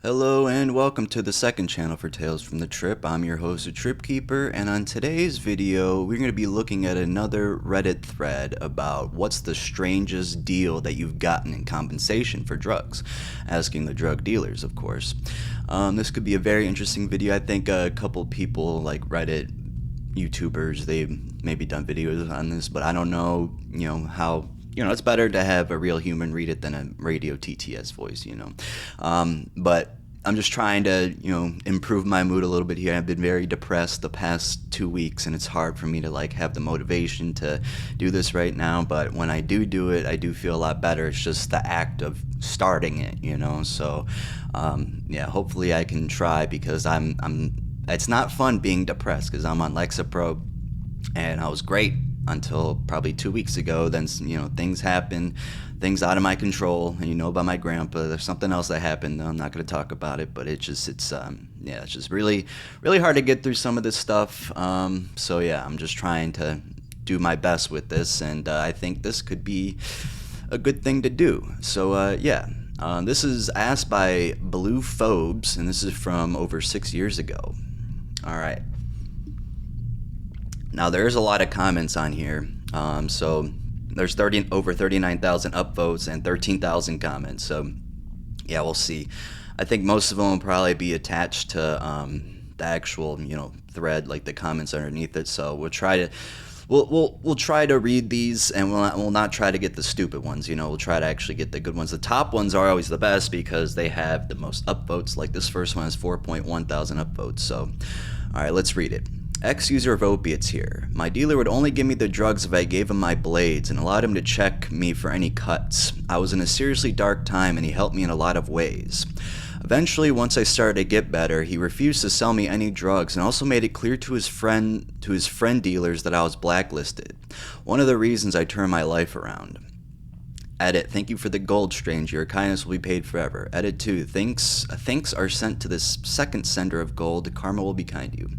Hello and welcome to the second channel for Tales from the Trip. I'm your host, the Trip Keeper, and on today's video, we're going to be looking at another Reddit thread about what's the strangest deal that you've gotten in compensation for drugs. Asking the drug dealers, of course. This could be a very interesting video. I think a couple people like Reddit YouTubers, they've maybe done videos on this, but I don't know, how it's better to have a real human read it than a radio TTS voice. But I'm just trying to, improve my mood a little bit here. I've been very depressed the past 2 weeks, and it's hard for me to have the motivation to do this right now. But when I do it, I do feel a lot better. It's just the act of starting it. So, hopefully I can try because it's not fun being depressed because I'm on Lexapro, and I was great until probably 2 weeks ago. Then things happen, things out of my control, and about my grandpa. There's something else that happened. I'm not going to talk about it, but it's just really hard to get through some of this stuff. So yeah, I'm just trying to do my best with this, and I think this could be a good thing to do. So this is asked by Blue Phobes, and this is from over 6 years ago. All right. Now there's a lot of comments on here, so there's over 39,000 upvotes and 13,000 comments. So yeah, we'll see. I think most of them will probably be attached to the actual thread, like the comments underneath it. So we'll try to read these, and we'll not try to get the stupid ones. We'll try to actually get the good ones. The top ones are always the best because they have the most upvotes. Like this first one has 4.1 thousand upvotes. So all right, let's read it. Ex-user of opiates here. My dealer would only give me the drugs if I gave him my blades and allowed him to check me for any cuts. I was in a seriously dark time, and he helped me in a lot of ways. Eventually, once I started to get better, he refused to sell me any drugs and also made it clear to his friend dealers that I was blacklisted. One of the reasons I turned my life around. Edit, thank you for the gold, stranger. Your kindness will be paid forever. Edit 2, thanks are sent to this second sender of gold. Karma will be kind to you.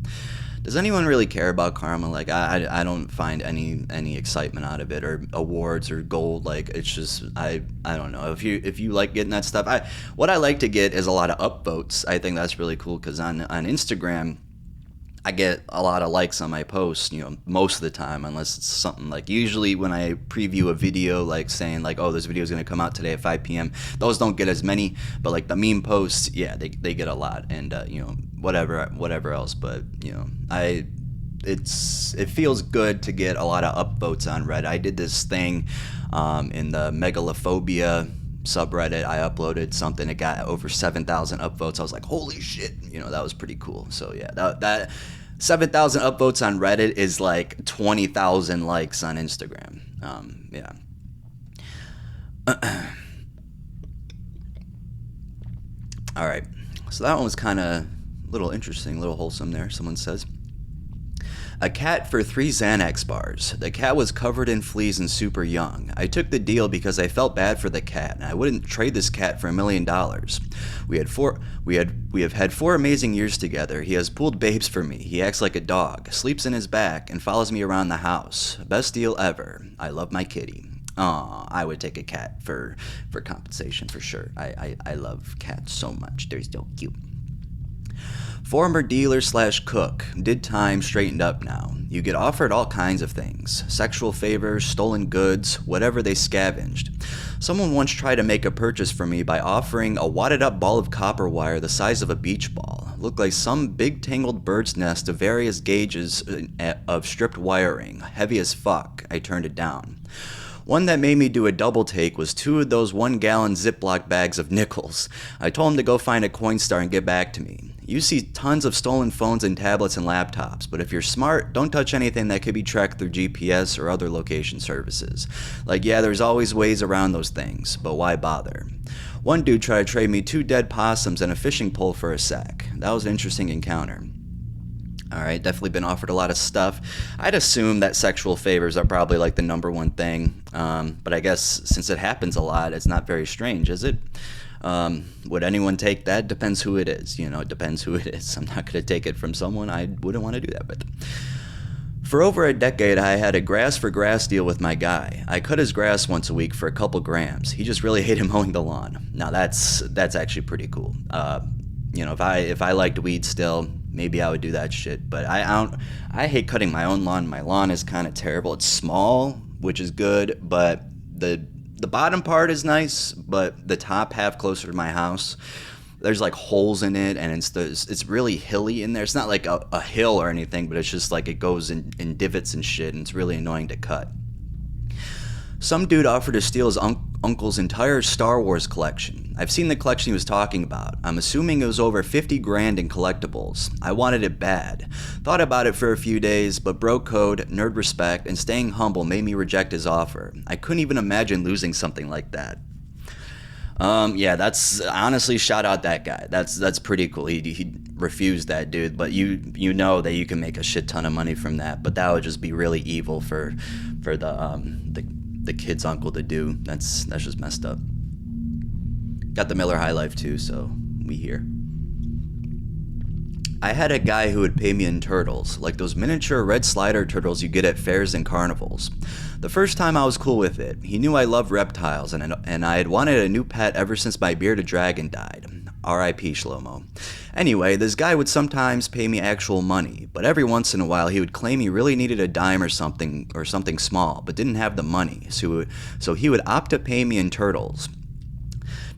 Does anyone really care about karma? I don't find any excitement out of it, or awards or gold. It's just I don't know. If you like getting that stuff, what I like to get is a lot of upvotes. I think that's really cool because on Instagram, I get a lot of likes on my posts, most of the time, unless it's something usually when I preview a video, saying oh, this video is going to come out today at 5 p.m. Those don't get as many, but the meme posts, yeah, they get a lot, and whatever else, but it feels good to get a lot of upvotes on Reddit. I did this thing in the megalophobia subreddit. I uploaded something, it got over 7,000 upvotes. I was like, holy shit, that was pretty cool. So yeah, that 7,000 upvotes on Reddit is 20,000 likes on Instagram. Yeah. All right, so that one was kind of a little interesting, a little wholesome there. Someone says, a cat for 3 Xanax bars. The cat was covered in fleas and super young. I took the deal because I felt bad for the cat, and I wouldn't trade this cat for $1 million. We have had 4 amazing years together. He has pulled babes for me. He acts like a dog, sleeps in his back, and follows me around the house. Best deal ever. I love my kitty. Aw, I would take a cat for compensation for sure. I love cats so much. They're so cute. Former dealer/cook, did time, straightened up now. You get offered all kinds of things. Sexual favors, stolen goods, whatever they scavenged. Someone once tried to make a purchase for me by offering a wadded up ball of copper wire the size of a beach ball. Looked like some big tangled bird's nest of various gauges of stripped wiring. Heavy as fuck. I turned it down. One that made me do a double take was 2 of those 1-gallon Ziploc bags of nickels. I told him to go find a Coinstar and get back to me. You see tons of stolen phones and tablets and laptops, but if you're smart, don't touch anything that could be tracked through GPS or other location services. Yeah, there's always ways around those things, but why bother? One dude tried to trade me 2 dead possums and a fishing pole for a sack. That was an interesting encounter. Alright, definitely been offered a lot of stuff. I'd assume that sexual favors are probably the number one thing, but I guess since it happens a lot, it's not very strange, is it? Would anyone take that? Depends who it is. It depends who it is. I'm not going to take it from someone I wouldn't want to do that with. For over a decade, I had a grass for grass deal with my guy. I cut his grass once a week for a couple grams. He just really hated mowing the lawn. Now that's actually pretty cool. If I liked weed still, maybe I would do that shit. But I hate cutting my own lawn. My lawn is kind of terrible. It's small, which is good, but the bottom part is nice, but the top half closer to my house, there's like holes in it, and it's really hilly in there. It's not like a hill or anything, but it's just like it goes in divots and shit, and it's really annoying to cut. Some dude offered to steal his uncle's entire Star Wars collection. I've seen the collection he was talking about. I'm assuming it was over 50 grand in collectibles. I wanted it bad. Thought about it for a few days, but bro code, nerd respect, and staying humble made me reject his offer. I couldn't even imagine losing something like that. Yeah, that's honestly, shout out that guy. That's pretty cool. He refused that dude, but you know that you can make a shit ton of money from that. But that would just be really evil for the kid's uncle to do. That's just messed up. Got the Miller High Life too, so we here. I had a guy who would pay me in turtles, like those miniature red slider turtles you get at fairs and carnivals. The first time I was cool with it. He knew I loved reptiles, and I had wanted a new pet ever since my bearded dragon died. R.I.P. Shlomo. Anyway, this guy would sometimes pay me actual money, but every once in a while he would claim he really needed a dime or something small, but didn't have the money, so he would opt to pay me in turtles.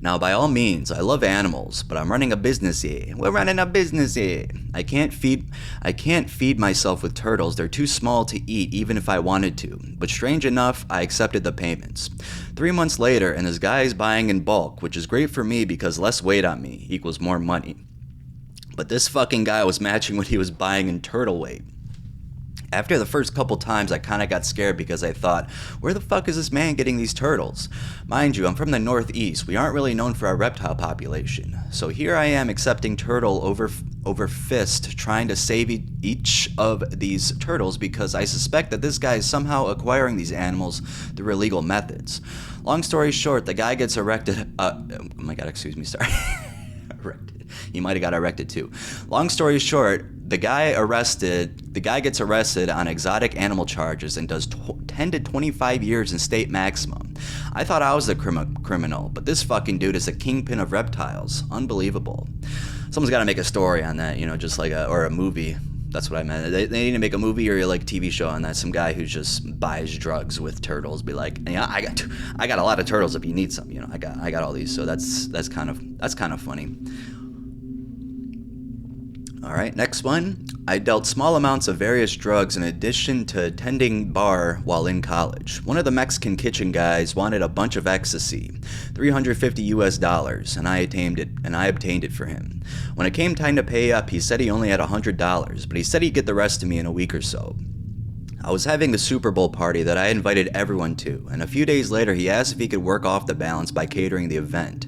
Now, by all means, I love animals, but I'm running a business here. We're running a business here. I can't feed myself with turtles. They're too small to eat, even if I wanted to. But strange enough, I accepted the payments. 3 months later, and this guy is buying in bulk, which is great for me because less weight on me equals more money. But this fucking guy was matching what he was buying in turtle weight. After the first couple times, I kind of got scared because I thought, where the fuck is this man getting these turtles? Mind you, I'm from the Northeast. We aren't really known for our reptile population. So here I am accepting turtle over fist, trying to save each of these turtles because I suspect that this guy is somehow acquiring these animals through illegal methods. Long story short, the guy gets erected. Oh my god, excuse me, sorry. Erected. He might have got erected too. Long story short, the guy gets arrested on exotic animal charges and does 10 to 25 years in state maximum. I thought I was the criminal, but this fucking dude is a kingpin of reptiles. Unbelievable. Someone's got to make a story on that, just like or a movie. That's what I meant. They need to make a movie or like TV show on that. Some guy who just buys drugs with turtles. Be like, yeah, I got a lot of turtles if you need some. I got all these. So that's kind of funny. All right, next one. I dealt small amounts of various drugs in addition to attending bar while in college. One of the Mexican kitchen guys wanted a bunch of ecstasy, $350, and I obtained it for him. When it came time to pay up, he said he only had $100, but he said he'd get the rest to me in a week or so. I was having the Super Bowl party that I invited everyone to, and a few days later he asked if he could work off the balance by catering the event.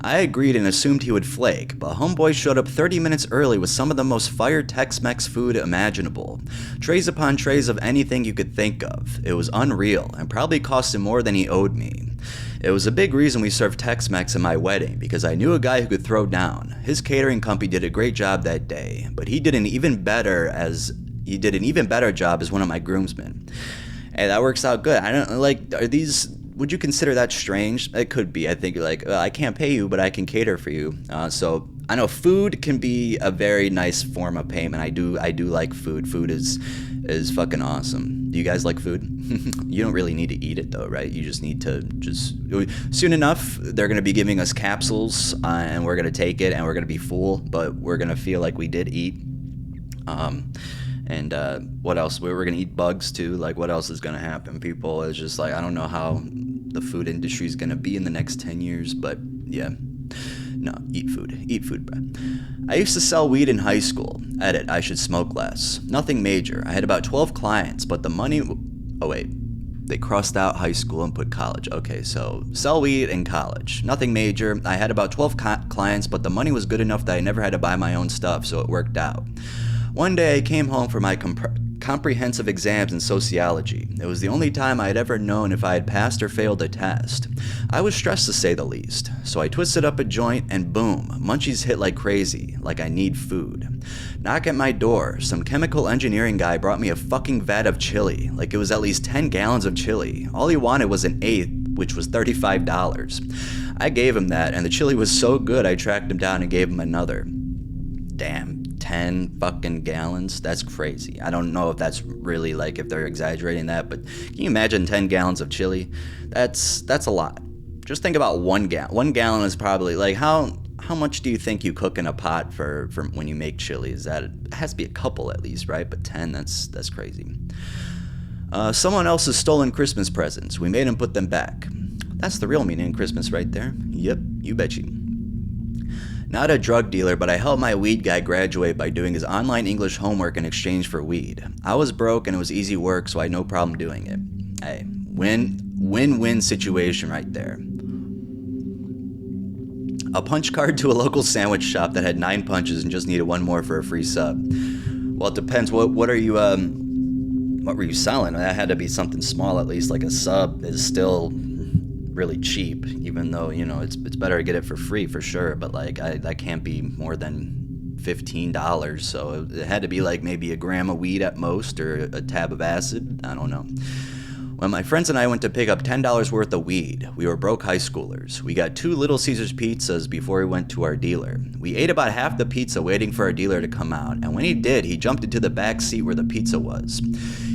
I agreed and assumed he would flake, but homeboy showed up 30 minutes early with some of the most fire Tex-Mex food imaginable. Trays upon trays of anything you could think of. It was unreal, and probably cost him more than he owed me. It was a big reason we served Tex-Mex at my wedding, because I knew a guy who could throw down. His catering company did a great job that day, but he did an even better job as one of my groomsmen. Hey, that works out good. I don't would you consider that strange? It could be. I think I can't pay you, but I can cater for you. So I know food can be a very nice form of payment. I do like food. Food is fucking awesome. Do you guys like food? You don't really need to eat it though, right? You just need to soon enough they're gonna be giving us capsules and we're gonna take it and we're gonna be full, but we're gonna feel like we did eat. And what else? We're going to eat bugs too. Like, what else is going to happen? People, it's just like, I don't know how the food industry is going to be in the next 10 years, but yeah. No, eat food. Eat food, bro. I used to sell weed in high school. Edit, I should smoke less. Nothing major. I had about 12 clients, but the money... Oh, wait. They crossed out high school and put college. Okay, so sell weed in college. Nothing major. I had about 12 clients, but the money was good enough that I never had to buy my own stuff, so it worked out. One day I came home from my comprehensive exams in sociology. It was the only time I had ever known if I had passed or failed a test. I was stressed to say the least, so I twisted up a joint and boom, munchies hit like crazy, like I need food. Knock at my door, some chemical engineering guy brought me a fucking vat of chili, like it was at least 10 gallons of chili. All he wanted was an eighth, which was $35. I gave him that, and the chili was so good I tracked him down and gave him another. Damn, 10 fucking gallons? That's crazy. I don't know if that's really like if they're exaggerating that, but can you imagine 10 gallons of chili? That's a lot. Just think about 1 gallon. 1 gallon is probably like how much do you think you cook in a pot for when you make chili? Is that it has to be a couple at least, right? But 10, that's crazy. Someone else's stolen Christmas presents. We made him put them back. That's the real meaning of Christmas right there. Yep, you betcha. Not a drug dealer, but I helped my weed guy graduate by doing his online English homework in exchange for weed. I was broke and it was easy work, so I had no problem doing it. Hey, win-win situation right there. A punch card to a local sandwich shop that had 9 punches and just needed 1 more for a free sub. Well, it depends. What were you selling? That had to be something small at least. Like a sub is still really cheap, even though, you know, it's better to get it for free for sure, but like that can't be more than $15, so it had to be like maybe a gram of weed at most, or a tab of acid. I don't know. When my friends and I went to pick up $10 worth of weed, we were broke high schoolers. We got 2 Little Caesars pizzas before we went to our dealer. We ate about half the pizza waiting for our dealer to come out, and when he did, he jumped into the back seat where the pizza was.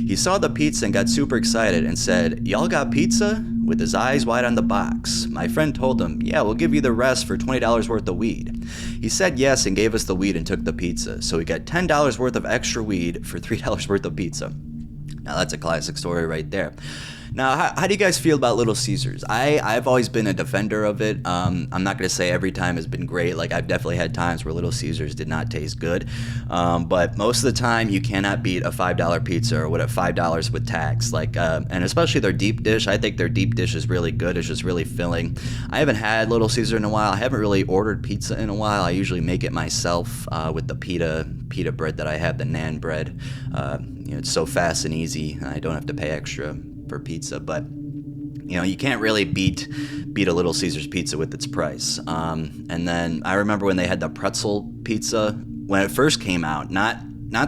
He saw the pizza and got super excited and said, "Y'all got pizza?" with his eyes wide on the box. My friend told him, "Yeah, we'll give you the rest for $20 worth of weed." He said yes and gave us the weed and took the pizza, so we got $10 worth of extra weed for $3 worth of pizza. Now that's a classic story right there. Now, how do you guys feel about Little Caesars? I've always been a defender of it. I'm not going to say every time has been great. Like, I've definitely had times where Little Caesars did not taste good. But most of the time, you cannot beat a $5 pizza or what at $5 with tax. Like, and especially their deep dish. I think their deep dish is really good. It's just really filling. I haven't had Little Caesar in a while. I haven't really ordered pizza in a while. I usually make it myself with the pita bread that I have, the naan bread. It's so fast and easy. I don't have to pay extra for pizza, but you can't really beat a Little Caesars pizza with its price. And then I remember when they had the pretzel pizza when it first came out, not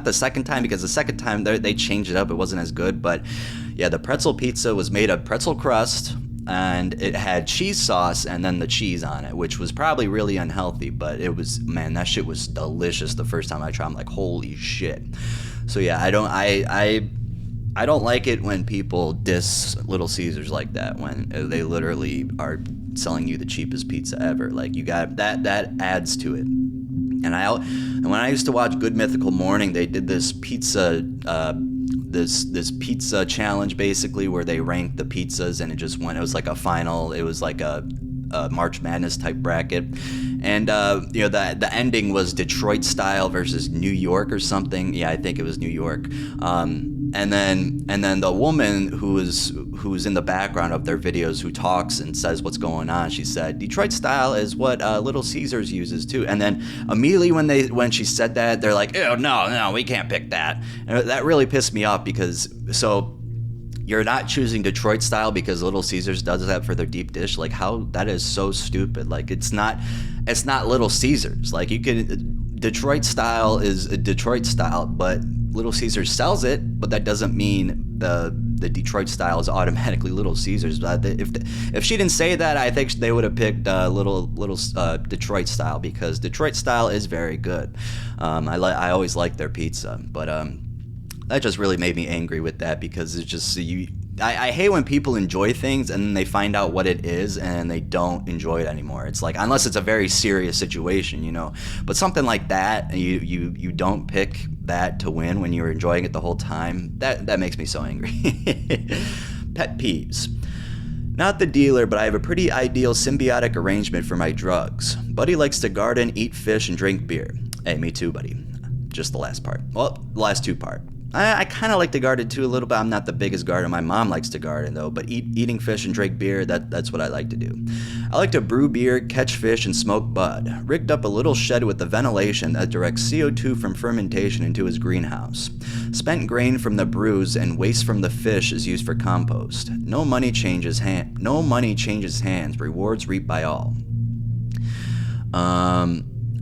the second time, because the second time they changed it up, it wasn't as good. But yeah, the pretzel pizza was made of pretzel crust and it had cheese sauce and then the cheese on it, which was probably really unhealthy, but it was, man, that shit was delicious the first time I tried. I'm like, holy shit. So yeah, I don't like it when people diss Little Caesars like that, when they literally are selling you the cheapest pizza ever. Like, you got that adds to it. And when I used to watch Good Mythical Morning, they did this pizza this pizza challenge basically, where they ranked the pizzas, and it was like a final. It was like a March Madness type bracket, and the ending was Detroit style versus New York or something. Yeah, I think it was New York. And then the woman who's in the background of their videos, who talks and says what's going on, she said Detroit style is what Little Caesars uses too. And then immediately when she said that, they're like, "Ew, no, we can't pick that." And that really pissed me off, because you're not choosing Detroit style because Little Caesars does that for their deep dish. Like, how, that is so stupid. Like, it's not Little Caesars. Like, Detroit style is a Detroit style, but Little Caesars sells it, but that doesn't mean the Detroit style is automatically Little Caesars. But if she didn't say that, I think they would have picked little Detroit style, because Detroit style is very good. I always like their pizza, but that just really made me angry with that, because it's just I hate when people enjoy things and then they find out what it is and they don't enjoy it anymore. It's like, unless it's a very serious situation, but something like that, you don't pick that to win when you're enjoying it the whole time. That makes me so angry. Pet peeves. Not the dealer, but I have a pretty ideal symbiotic arrangement for my drugs. Buddy likes to garden, eat fish, and drink beer. Hey, me too, buddy. Just the last part. Well, the last 2 part. I kind of like to garden too a little bit. I'm not the biggest gardener. My mom likes to garden though, but eating fish and drink beer, that's what I like to do. I like to brew beer, catch fish, and smoke bud. Rigged up a little shed with the ventilation that directs CO2 from fermentation into his greenhouse. Spent grain from the brews and waste from the fish is used for compost. No money changes hands. Rewards reaped by all.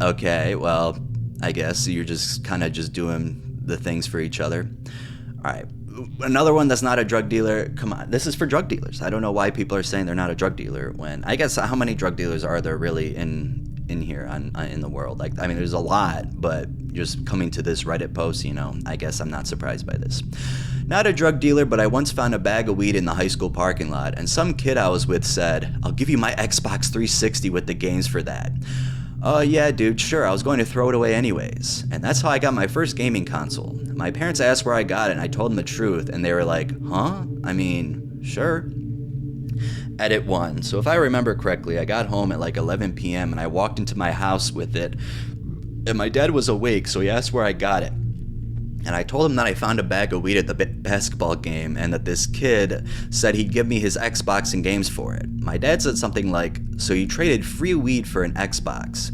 Okay, well, I guess you're just kind of just doing the things for each other. All right. Another one that's not a drug dealer. Come on. This is for drug dealers. I don't know why people are saying they're not a drug dealer when I guess how many drug dealers are there really in here in the world? Like, I mean, there's a lot, but just coming to this Reddit post, I guess I'm not surprised by this. Not a drug dealer, but I once found a bag of weed in the high school parking lot, and some kid I was with said, "I'll give you my Xbox 360 with the games for that." Oh, yeah, dude, sure, I was going to throw it away anyways. And that's how I got my first gaming console. My parents asked where I got it, and I told them the truth, and they were like, huh? I mean, sure. Edit 1. So if I remember correctly, I got home at like 11 p.m., and I walked into my house with it, and my dad was awake, so he asked where I got it. And I told him that I found a bag of weed at the basketball game and that this kid said he'd give me his Xbox and games for it. My dad said something like, "So you traded free weed for an Xbox?"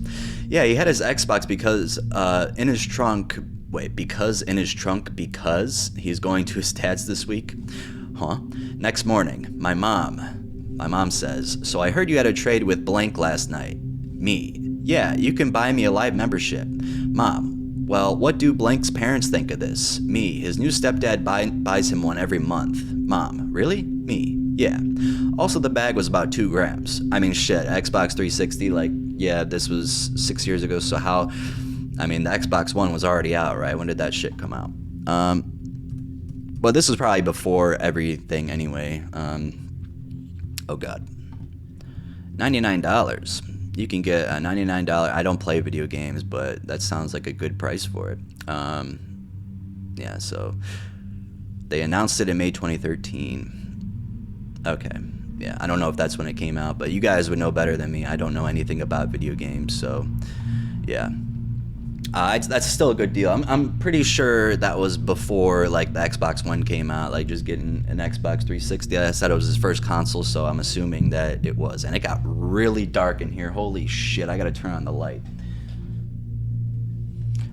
Yeah, he had his Xbox because in his trunk because he's going to his dad's this week. Huh? Next morning, my mom says, "So I heard you had a trade with blank last night." Me. "Yeah, you can buy me a live membership." Mom. "Well, what do blank's parents think of this?" Me. "His new stepdad buys him one every month." Mom. "Really?" Me. "Yeah. Also, the bag was about 2 grams. I mean, shit, Xbox 360, like, yeah, this was 6 years ago, so how, I mean, the Xbox One was already out, right? When did that shit come out? Well, this was probably before everything anyway. Oh, God. $99. You can get a $99. I don't play video games, but that sounds like a good price for it. Yeah, so they announced it in May 2013. Okay, yeah, I don't know if that's when it came out, but you guys would know better than me. I don't know anything about video games, so yeah. That's still a good deal. I'm pretty sure that was before like the Xbox One came out, like just getting an Xbox 360. I said it was his first console, so I'm assuming that it was. And it got really dark in here. Holy shit, I gotta turn on the light.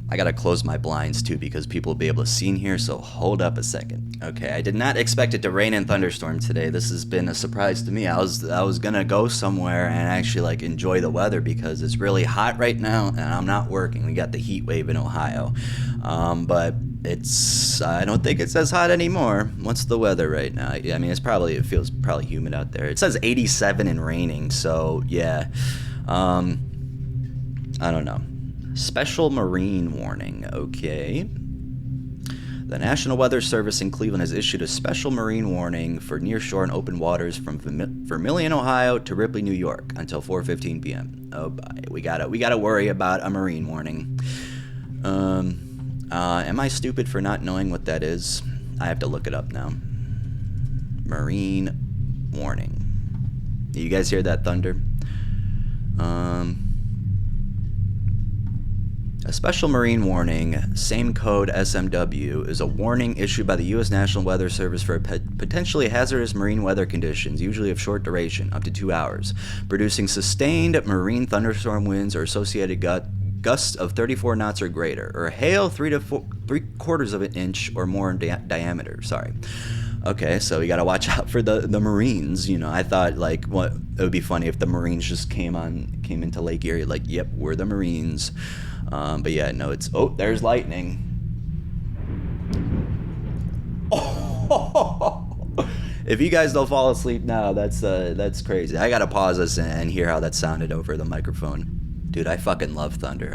I gotta close my blinds too because people will be able to see in here, so hold up a second. Okay, I did not expect it to rain and thunderstorm today. This has been a surprise to me. I was gonna go somewhere and actually like enjoy the weather because it's really hot right now and I'm not working. We got the heat wave in Ohio. But I don't think it's as hot anymore. What's the weather right now? I mean, it feels probably humid out there. It says 87 and raining, so yeah. I don't know. Special marine warning, okay. The National Weather Service in Cleveland has issued a special marine warning for nearshore and open waters from Vermilion, Ohio to Ripley, New York until 4:15 p.m. Oh, boy. We gotta worry about a marine warning. Am I stupid for not knowing what that is? I have to look it up now. Marine warning. You guys hear that thunder? A special marine warning, same code SMW, is a warning issued by the U.S. National Weather Service for potentially hazardous marine weather conditions, usually of short duration, up to 2 hours, producing sustained marine thunderstorm winds or associated gusts of 34 knots or greater, or hail 3/4 of an inch or more in diameter. Sorry. Okay, so you gotta watch out for the Marines. I thought like it would be funny if the Marines just came into Lake Erie like, yep, we're the Marines. But yeah, no, there's lightning. If you guys don't fall asleep now, that's crazy. I gotta pause this and hear how that sounded over the microphone. Dude, I fucking love thunder.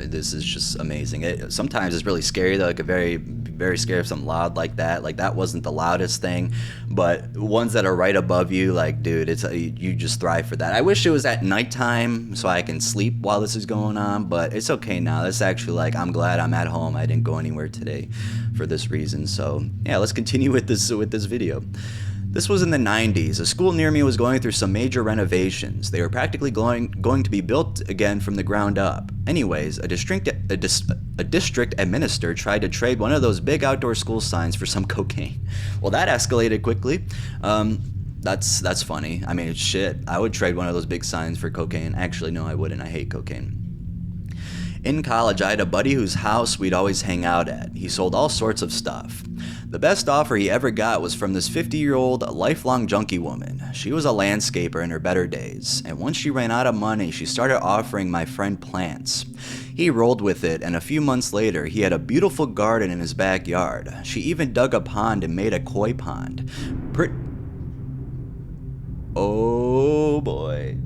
This is just amazing. Sometimes it's really scary though. I get very, very scared of something loud like that. Like that wasn't the loudest thing, but ones that are right above you, like, dude, you just thrive for that. I wish it was at nighttime so I can sleep while this is going on, but it's okay now. That's actually like, I'm glad I'm at home. I didn't go anywhere today for this reason. So yeah, let's continue with this video. This was in the 90s. A school near me was going through some major renovations. They were practically going to be built again from the ground up. Anyways, a district administrator tried to trade one of those big outdoor school signs for some cocaine. Well, that escalated quickly. That's funny. I mean, shit. I would trade one of those big signs for cocaine. Actually, no, I wouldn't. I hate cocaine. In college, I had a buddy whose house we'd always hang out at. He sold all sorts of stuff. The best offer he ever got was from this 50-year-old lifelong junkie woman. She was a landscaper in her better days, and once she ran out of money, she started offering my friend plants. He rolled with it, and a few months later, he had a beautiful garden in his backyard. She even dug a pond and made a koi pond. Oh boy.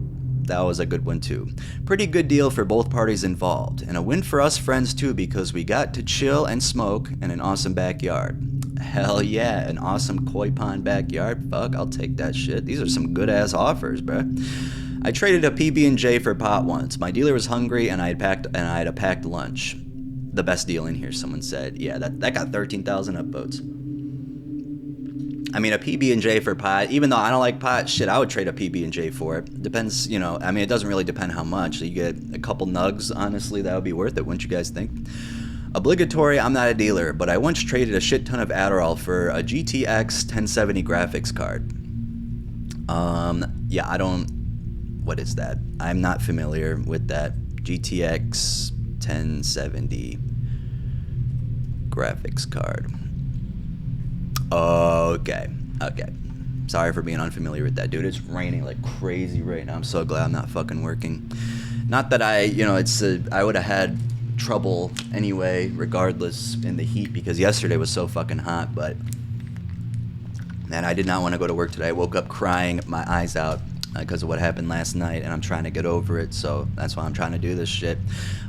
That was a good one too. Pretty good deal for both parties involved, and a win for us friends too because we got to chill and smoke in an awesome backyard. Hell yeah, an awesome koi pond backyard. Fuck, I'll take that shit. These are some good ass offers, bruh. I traded a PB&J for pot once. My dealer was hungry and I had a packed lunch. The best deal in here, someone said. Yeah, that got 13,000 upvotes. I mean, a PB&J for pot, even though I don't like pot, shit, I would trade a PB&J for it. Depends, I mean, it doesn't really depend how much. So you get a couple nugs, honestly, that would be worth it, wouldn't you guys think? Obligatory, I'm not a dealer, but I once traded a shit ton of Adderall for a GTX 1070 graphics card. What is that? I'm not familiar with that. GTX 1070 graphics card. Okay. Sorry for being unfamiliar with that, dude. It's raining like crazy right now. I'm so glad I'm not fucking working. Not that I would have had trouble anyway, regardless, in the heat, because yesterday was so fucking hot, but man, I did not want to go to work today. I woke up crying my eyes out because of what happened last night, and I'm trying to get over it, so that's why I'm trying to do this shit.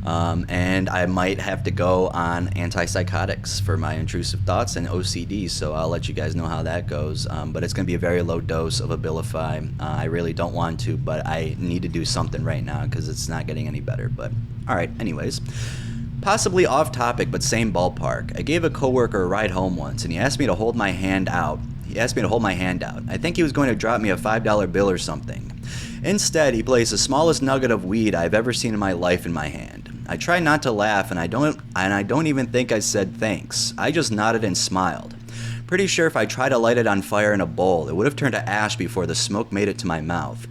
And I might have to go on antipsychotics for my intrusive thoughts and OCD, so I'll let you guys know how that goes. But it's going to be a very low dose of Abilify. I really don't want to, but I need to do something right now because it's not getting any better. But all right, anyways. Possibly off topic, but same ballpark. I gave a coworker a ride home once, and he asked me to hold my hand out. I think he was going to drop me a $5 bill or something. Instead, he placed the smallest nugget of weed I've ever seen in my life in my hand. I tried not to laugh, and I don't even think I said thanks. I just nodded and smiled. Pretty sure if I tried to light it on fire in a bowl, it would have turned to ash before the smoke made it to my mouth.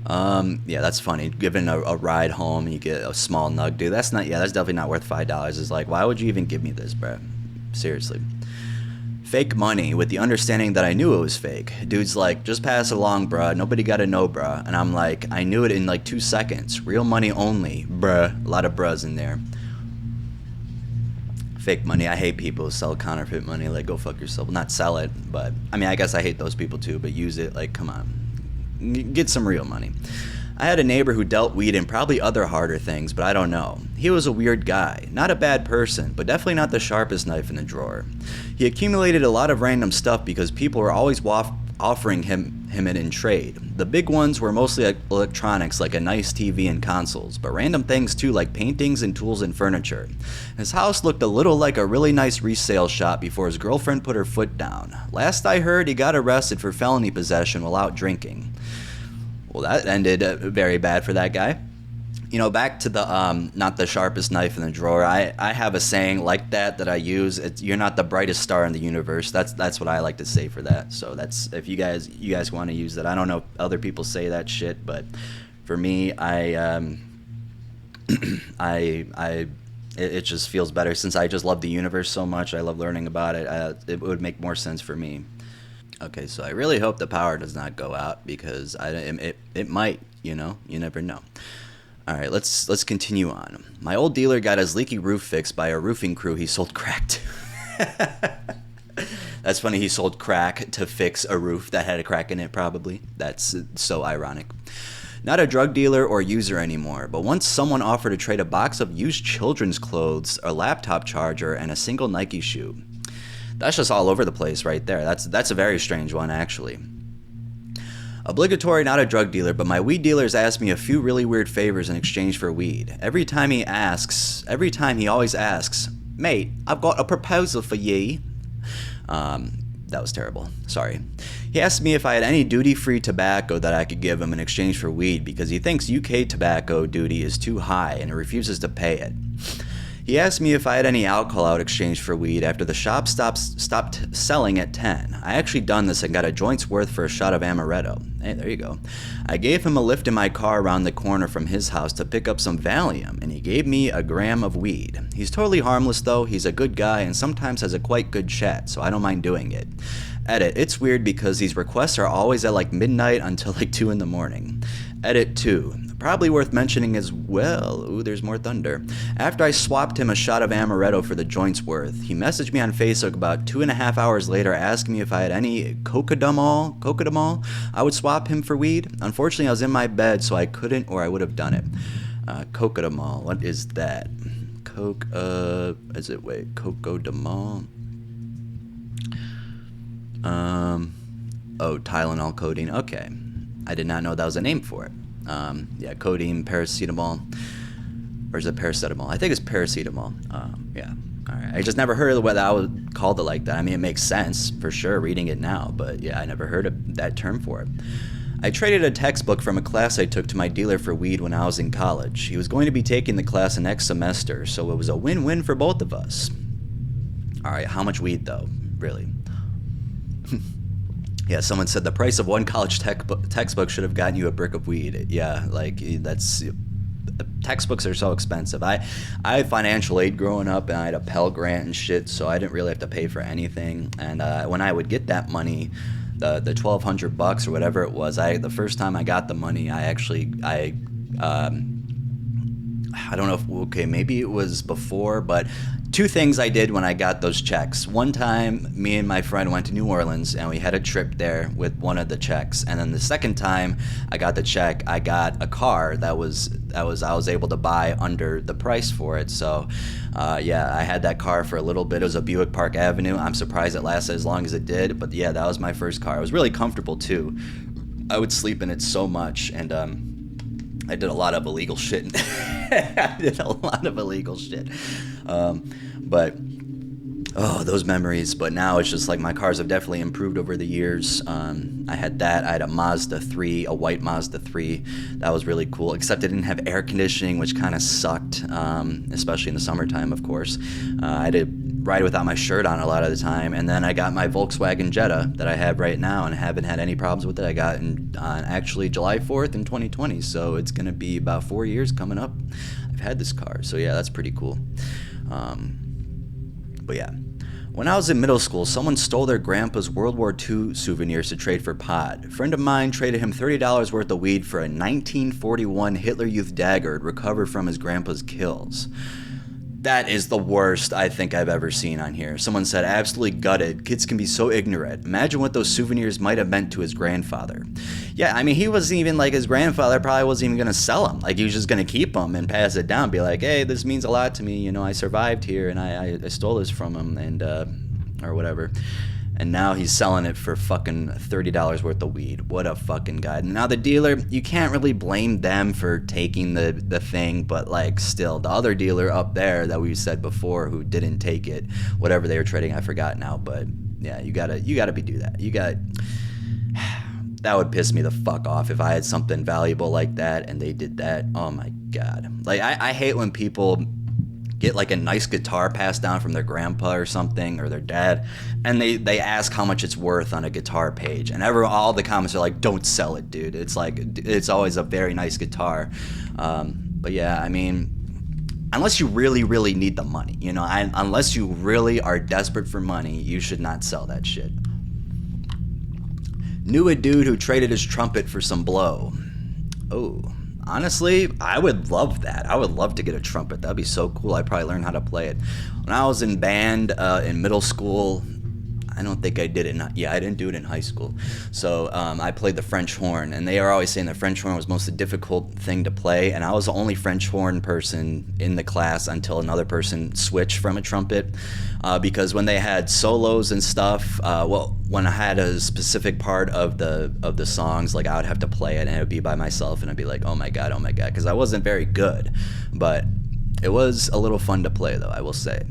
Yeah, that's funny. Given a ride home and you get a small nug, dude, that's definitely not worth $5. It's like, why would you even give me this, bro? Seriously. Fake money with the understanding that I knew it was fake. Dude's like, just pass it along, bruh. Nobody gotta know, bruh. And I'm like, I knew it in like 2 seconds. Real money only, bruh. A lot of bruhs in there. Fake money. I hate people who sell counterfeit money. Like, go fuck yourself. Not sell it, but I mean, I guess I hate those people too, but use it. Like, come on. Get some real money. I had a neighbor who dealt weed and probably other harder things, but I don't know. He was a weird guy. Not a bad person, but definitely not the sharpest knife in the drawer. He accumulated a lot of random stuff because people were always offering him it in trade. The big ones were mostly electronics, like a nice TV and consoles, but random things too, like paintings and tools and furniture. His house looked a little like a really nice resale shop before his girlfriend put her foot down. Last I heard, he got arrested for felony possession while out drinking. Well, that ended very bad for that guy. Back to the not the sharpest knife in the drawer. I have a saying like that I use. You're not the brightest star in the universe. That's what I like to say for that. So that's, if you guys want to use that. I don't know if other people say that shit, but for me, it just feels better since I just love the universe so much. I love learning about it. It would make more sense for me. Okay, so I really hope the power does not go out because it might, you never know. All right, let's continue on. My old dealer got his leaky roof fixed by a roofing crew he sold crack to. That's funny, he sold crack to fix a roof that had a crack in it, probably. That's so ironic. Not a drug dealer or user anymore, but once someone offered to trade a box of used children's clothes, a laptop charger, and a single Nike shoe. That's just all over the place right there. That's a very strange one, actually. Obligatory, not a drug dealer, but my weed dealers asked me a few really weird favors in exchange for weed. Every time he always asks, "Mate, I've got a proposal for ye." That was terrible. Sorry. He asked me if I had any duty-free tobacco that I could give him in exchange for weed because he thinks UK tobacco duty is too high and refuses to pay it. He asked me if I had any alcohol out exchange for weed after the shop stopped selling at 10. I actually done this and got a joint's worth for a shot of amaretto. Hey, there you go. I gave him a lift in my car around the corner from his house to pick up some Valium, and he gave me a gram of weed. He's totally harmless though, he's a good guy and sometimes has a quite good chat, so I don't mind doing it. Edit, it's weird because these requests are always at like midnight until like 2 in the morning. Edit 2. Probably worth mentioning as well, ooh, there's more thunder. After I swapped him a shot of amaretto for the joint's worth, he messaged me on Facebook about 2.5 hours later asking me if I had any cocodamol I would swap him for weed. Unfortunately, I was in my bed, so I couldn't or I would have done it. Cocodamol, what is that? Cocodamol? Oh, Tylenol codeine, okay. I did not know that was a name for it. Yeah, codeine, paracetamol, or is it paracetamol? I think it's paracetamol. Yeah, all right. I just never heard of whether I would call it like that. I mean, it makes sense for sure reading it now, but yeah, I never heard of that term for it. I traded a textbook from a class I took to my dealer for weed when I was in college. He was going to be taking the class next semester, so it was a win-win for both of us. All right, how much weed though? Really? Yeah, someone said the price of one college textbook should have gotten you a brick of weed. Yeah, like that's textbooks are so expensive. I had financial aid growing up, and I had a Pell Grant and shit, so I didn't really have to pay for anything. And when I would get that money, the $1,200 or whatever it was, the first time I got the money, I don't know if, okay, maybe it was before, but 2 things I did when I got those checks. One time, me and my friend went to New Orleans, and we had a trip there with one of the checks. And then the second time I got the check, I got a car that I was able to buy under the price for it. So, yeah, I had that car for a little bit. It was a Buick Park Avenue. I'm surprised it lasted as long as it did. But yeah, that was my first car. It was really comfortable too. I would sleep in it so much, and I did a lot of illegal shit. But oh, those memories. But now it's just like my cars have definitely improved over the years. I had that. I had a Mazda 3, a white Mazda 3. That was really cool, except it didn't have air conditioning, which kind of sucked, especially in the summertime, of course. I had to ride without my shirt on a lot of the time. And then I got my Volkswagen Jetta that I have right now and haven't had any problems with it. I got on actually July 4th in 2020, so it's going to be about 4 years coming up. I've had this car, so yeah, that's pretty cool. But yeah, when I was in middle school, someone stole their grandpa's World War II souvenirs to trade for pot. A friend of mine traded him $30 worth of weed for a 1941 Hitler Youth dagger recovered from his grandpa's kills. That is the worst I think I've ever seen on here. Someone said, absolutely gutted. Kids can be so ignorant. Imagine what those souvenirs might have meant to his grandfather. Yeah, I mean, he wasn't even like his grandfather probably wasn't even going to sell them. Like, he was just going to keep them and pass it down. Be like, hey, this means a lot to me. You know, I survived here and I stole this from him and, or whatever. And now he's selling it for fucking $30 worth of weed. What a fucking guy. Now the dealer, you can't really blame them for taking the thing, but like still, the other dealer up there that we said before who didn't take it, whatever they were trading, I forgot now, but yeah, you gotta do that. That would piss me the fuck off if I had something valuable like that and they did that. Oh my God. Like I hate when people get like a nice guitar passed down from their grandpa or something or their dad, and they ask how much it's worth on a guitar page, and all the comments are like, don't sell it, dude. It's like, it's always a very nice guitar. But yeah, I mean, unless you really, really need the money, you know, unless you really are desperate for money, you should not sell that shit. Knew a dude who traded his trumpet for some blow. Oh. Honestly, I would love that. I would love to get a trumpet. That'd be so cool. I'd probably learn how to play it. When I was in band in middle school, I don't think I did it. I didn't do it in high school. So I played the French horn, and they are always saying the French horn was the most difficult thing to play, and I was the only French horn person in the class until another person switched from a trumpet, because when they had solos and stuff, when I had a specific part of the songs, like I would have to play it, and it would be by myself, and I'd be like, oh my God, because I wasn't very good, but it was a little fun to play, though, I will say.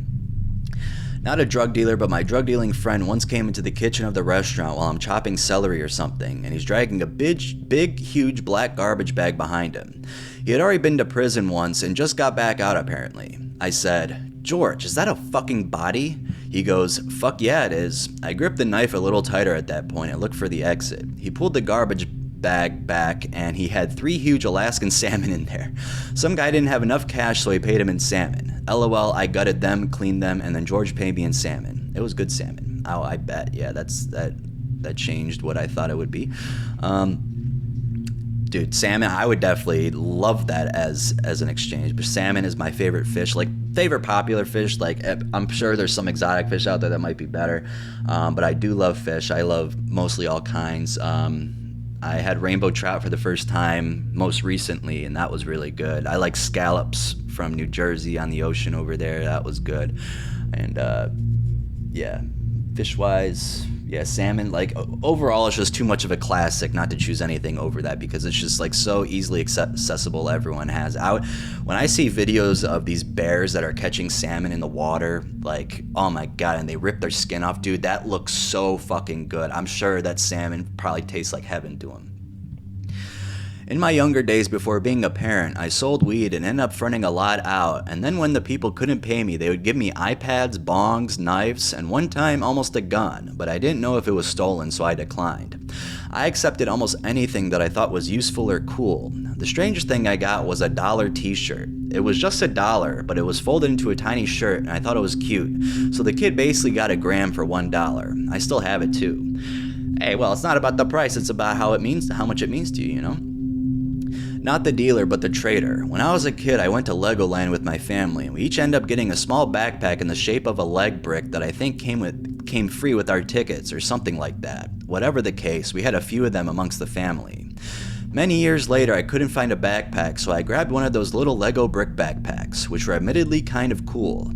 Not a drug dealer, but my drug dealing friend once came into the kitchen of the restaurant while I'm chopping celery or something, and he's dragging a big, huge black garbage bag behind him. He had already been to prison once and just got back out apparently. I said, "George, is that a fucking body?" He goes, "Fuck yeah, it is." I gripped the knife a little tighter at that point and looked for the exit. He pulled the garbage bag back and he had 3 huge Alaskan salmon in there. Some guy didn't have enough cash, so he paid him in salmon. LOL, I gutted them, cleaned them, and then George paid me in salmon. It was good salmon. Oh, I bet. Yeah, that changed what I thought it would be. Dude, salmon, I would definitely love that as an exchange. But salmon is my favorite fish, like favorite popular fish. Like I'm sure there's some exotic fish out there that might be better, but I do love fish. I love mostly all kinds. I had rainbow trout for the first time most recently, and that was really good. I like scallops from New Jersey on the ocean over there. That was good. And yeah, fish-wise, yeah, salmon, like overall it's just too much of a classic not to choose anything over that because it's just like so easily accessible. Everyone has out. When I see videos of these bears that are catching salmon in the water, like, oh my god, and they rip their skin off, dude, that looks so fucking good. I'm sure that salmon probably tastes like heaven to them. In my younger days before being a parent, I sold weed and ended up fronting a lot out, and then when the people couldn't pay me, they would give me iPads, bongs, knives, and one time almost a gun, but I didn't know if it was stolen, so I declined. I accepted almost anything that I thought was useful or cool. The strangest thing I got was a $1 t-shirt. It was just $1, but it was folded into a tiny shirt, and I thought it was cute. So the kid basically got a gram for $1. I still have it too. Hey, well, it's not about the price, it's about how much it means to you, you know? Not the dealer, but the trader. When I was a kid, I went to Legoland with my family, and we each ended up getting a small backpack in the shape of a leg brick that I think came free with our tickets or something like that. Whatever the case, we had a few of them amongst the family. Many years later, I couldn't find a backpack, so I grabbed one of those little Lego brick backpacks, which were admittedly kind of cool.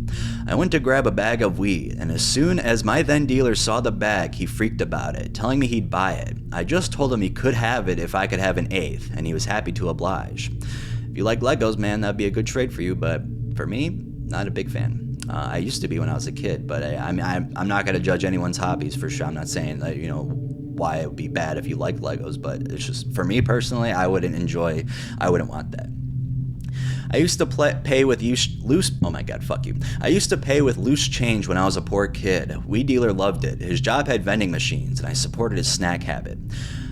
I went to grab a bag of weed, and as soon as my then dealer saw the bag, he freaked about it, telling me he'd buy it. I just told him he could have it if I could have an eighth, and he was happy to oblige. If you like Legos, man, that'd be a good trade for you, but for me, not a big fan. I used to be when I was a kid, but I'm not going to judge anyone's hobbies for sure. I'm not saying that, you know, why it would be bad if you like Legos, but it's just, for me personally, I wouldn't want that. I used to pay with I used to pay with loose change when I was a poor kid. Weed dealer loved it. His job had vending machines, and I supported his snack habit.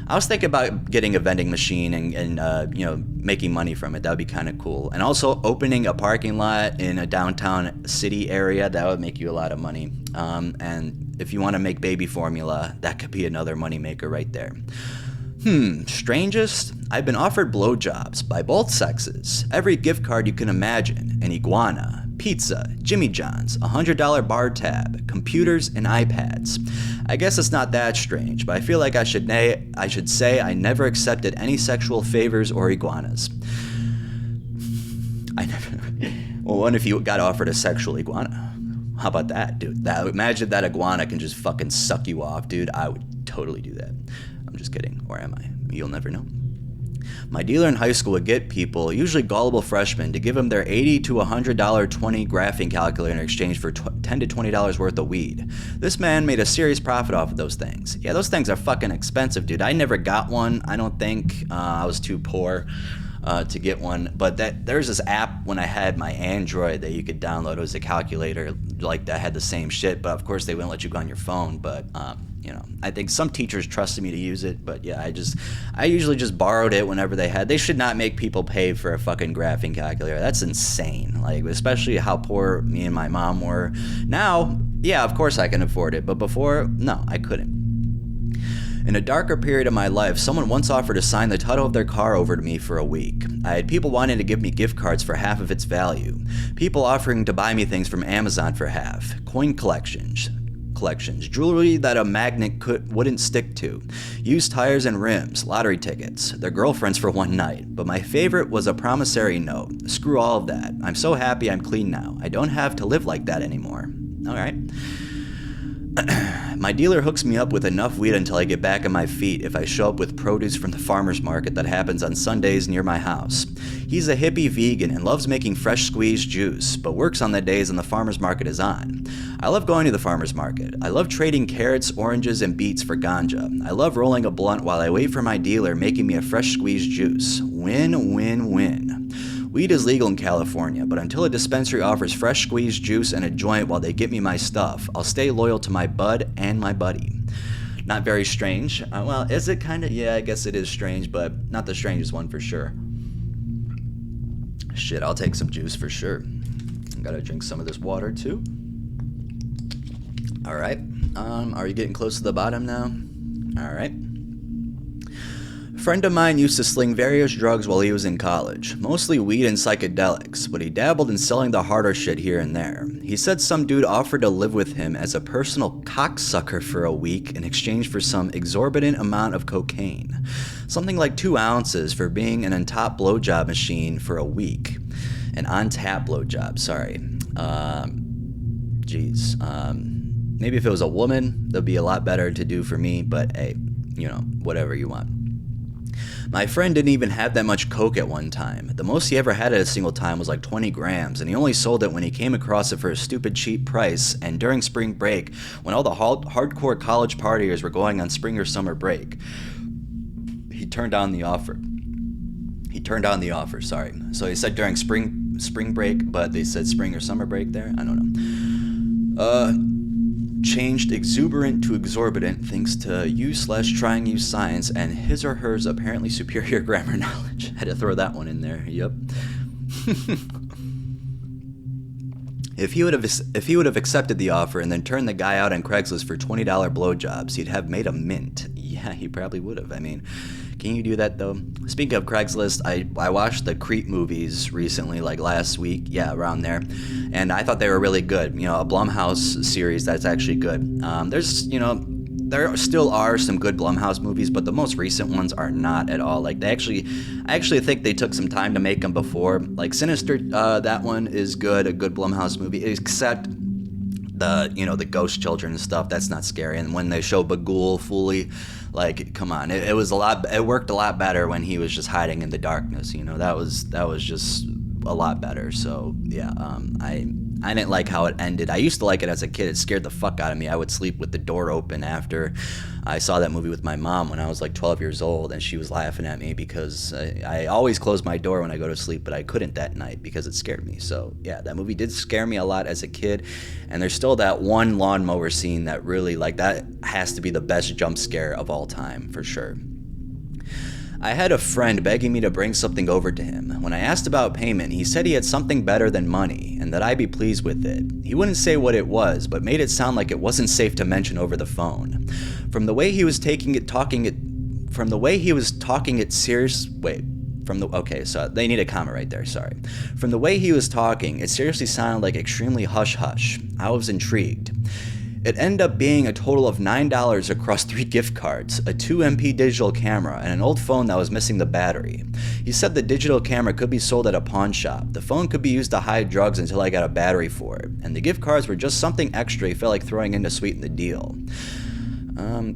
I was thinking about getting a vending machine and you know, making money from it. That would be kind of cool. And also opening a parking lot in a downtown city area, that would make you a lot of money. And if you want to make baby formula, that could be another money maker right there. Strangest? I've been offered blowjobs by both sexes, every gift card you can imagine, an iguana, pizza, Jimmy John's, $100 bar tab, computers, and iPads. I guess it's not that strange, but I feel like I should say I never accepted any sexual favors or iguanas. Well, what if you got offered a sexual iguana? How about that, dude? Imagine that iguana can just fucking suck you off, dude. I would totally do that. I'm just kidding. Or am I? You'll never know. My dealer in high school would get people, usually gullible freshmen, to give them their $80 to $100 20 graphing calculator in exchange for $10 to $20 worth of weed. This man made a serious profit off of those things. Yeah, those things are fucking expensive, dude. I never got one. I don't think. I was too poor to get one. But there's this app when I had my Android that you could download. It was a calculator like that had the same shit, but of course they wouldn't let you go on your phone. But you know, I think some teachers trusted me to use it, but yeah, I usually just borrowed it whenever they had. They should not make people pay for a fucking graphing calculator. That's insane. Like, especially how poor me and my mom were. Now, yeah, of course I can afford it, but before, no, I couldn't. In a darker period of my life, someone once offered to sign the title of their car over to me for a week. I had people wanting to give me gift cards for half of its value. People offering to buy me things from Amazon for half. Coin collections, jewelry that a magnet wouldn't stick to, used tires and rims, lottery tickets, their girlfriends for one night. But my favorite was a promissory note. Screw all of that. I'm so happy I'm clean now. I don't have to live like that anymore. All right. My dealer hooks me up with enough weed until I get back on my feet if I show up with produce from the farmer's market that happens on Sundays near my house. He's a hippie vegan and loves making fresh squeezed juice, but works on the days when the farmer's market is on. I love going to the farmer's market. I love trading carrots, oranges, and beets for ganja. I love rolling a blunt while I wait for my dealer making me a fresh squeezed juice. Win, win, win. Weed is legal in California, but until a dispensary offers fresh squeezed juice and a joint while they get me my stuff, I'll stay loyal to my bud and my buddy. Not very strange. Well, is it kind of? Yeah, I guess it is strange, but not the strangest one for sure. Shit, I'll take some juice for sure. Gotta drink some of this water too. Alright, are you getting close to the bottom now? Alright. A friend of mine used to sling various drugs while he was in college, mostly weed and psychedelics, but he dabbled in selling the harder shit here and there. He said some dude offered to live with him as a personal cocksucker for a week in exchange for some exorbitant amount of cocaine. Something like 2 ounces for being an on-top blowjob machine for a week. An on-tap blowjob, sorry. Maybe if it was a woman, that'd be a lot better to do for me, but hey, whatever you want. My friend didn't even have that much coke at one time. The most he ever had at a single time was like 20 grams, and he only sold it when he came across it for a stupid cheap price, and during spring break, when all the hardcore college partiers were going on spring or summer break. He turned down the offer, sorry. So he said during spring break, but they said spring or summer break there? I don't know. Changed exuberant to exorbitant thanks to you/trying use science and his or hers apparently superior grammar knowledge. Had to throw that one in there. Yep. If he would have accepted the offer and then turned the guy out on Craigslist for $20 blowjobs, he'd have made a mint. Yeah, he probably would have. I mean, can you do that though? Speaking of Craigslist, I watched the Creep movies recently, like last week, yeah, around there, and I thought they were really good. A Blumhouse series that's actually good. There still are some good Blumhouse movies, but the most recent ones are not at all. Like I actually think they took some time to make them before. Like Sinister, that one is good, a good Blumhouse movie, except the ghost children and stuff. That's not scary. And when they show Bagul fully, like, come on, it worked a lot better when he was just hiding in the darkness. That was just a lot better. So yeah, I didn't like how it ended. I used to like it as a kid. It scared the fuck out of me. I would sleep with the door open after I saw that movie with my mom when I was like 12 years old, and she was laughing at me because I always close my door when I go to sleep, but I couldn't that night because it scared me. So yeah, that movie did scare me a lot as a kid, and there's still that one lawnmower scene that really, like, that has to be the best jump scare of all time for sure. I had a friend begging me to bring something over to him. When I asked about payment, he said he had something better than money and that I'd be pleased with it. He wouldn't say what it was, but made it sound like it wasn't safe to mention over the phone. From the way he was talking it serious. Okay, so they need a comma right there, sorry. From the way he was talking, it seriously sounded like extremely hush-hush. I was intrigued. It ended up being a total of $9 across 3 gift cards, a 2MP digital camera, and an old phone that was missing the battery. He said the digital camera could be sold at a pawn shop. The phone could be used to hide drugs until I got a battery for it. And the gift cards were just something extra he felt like throwing in to sweeten the deal.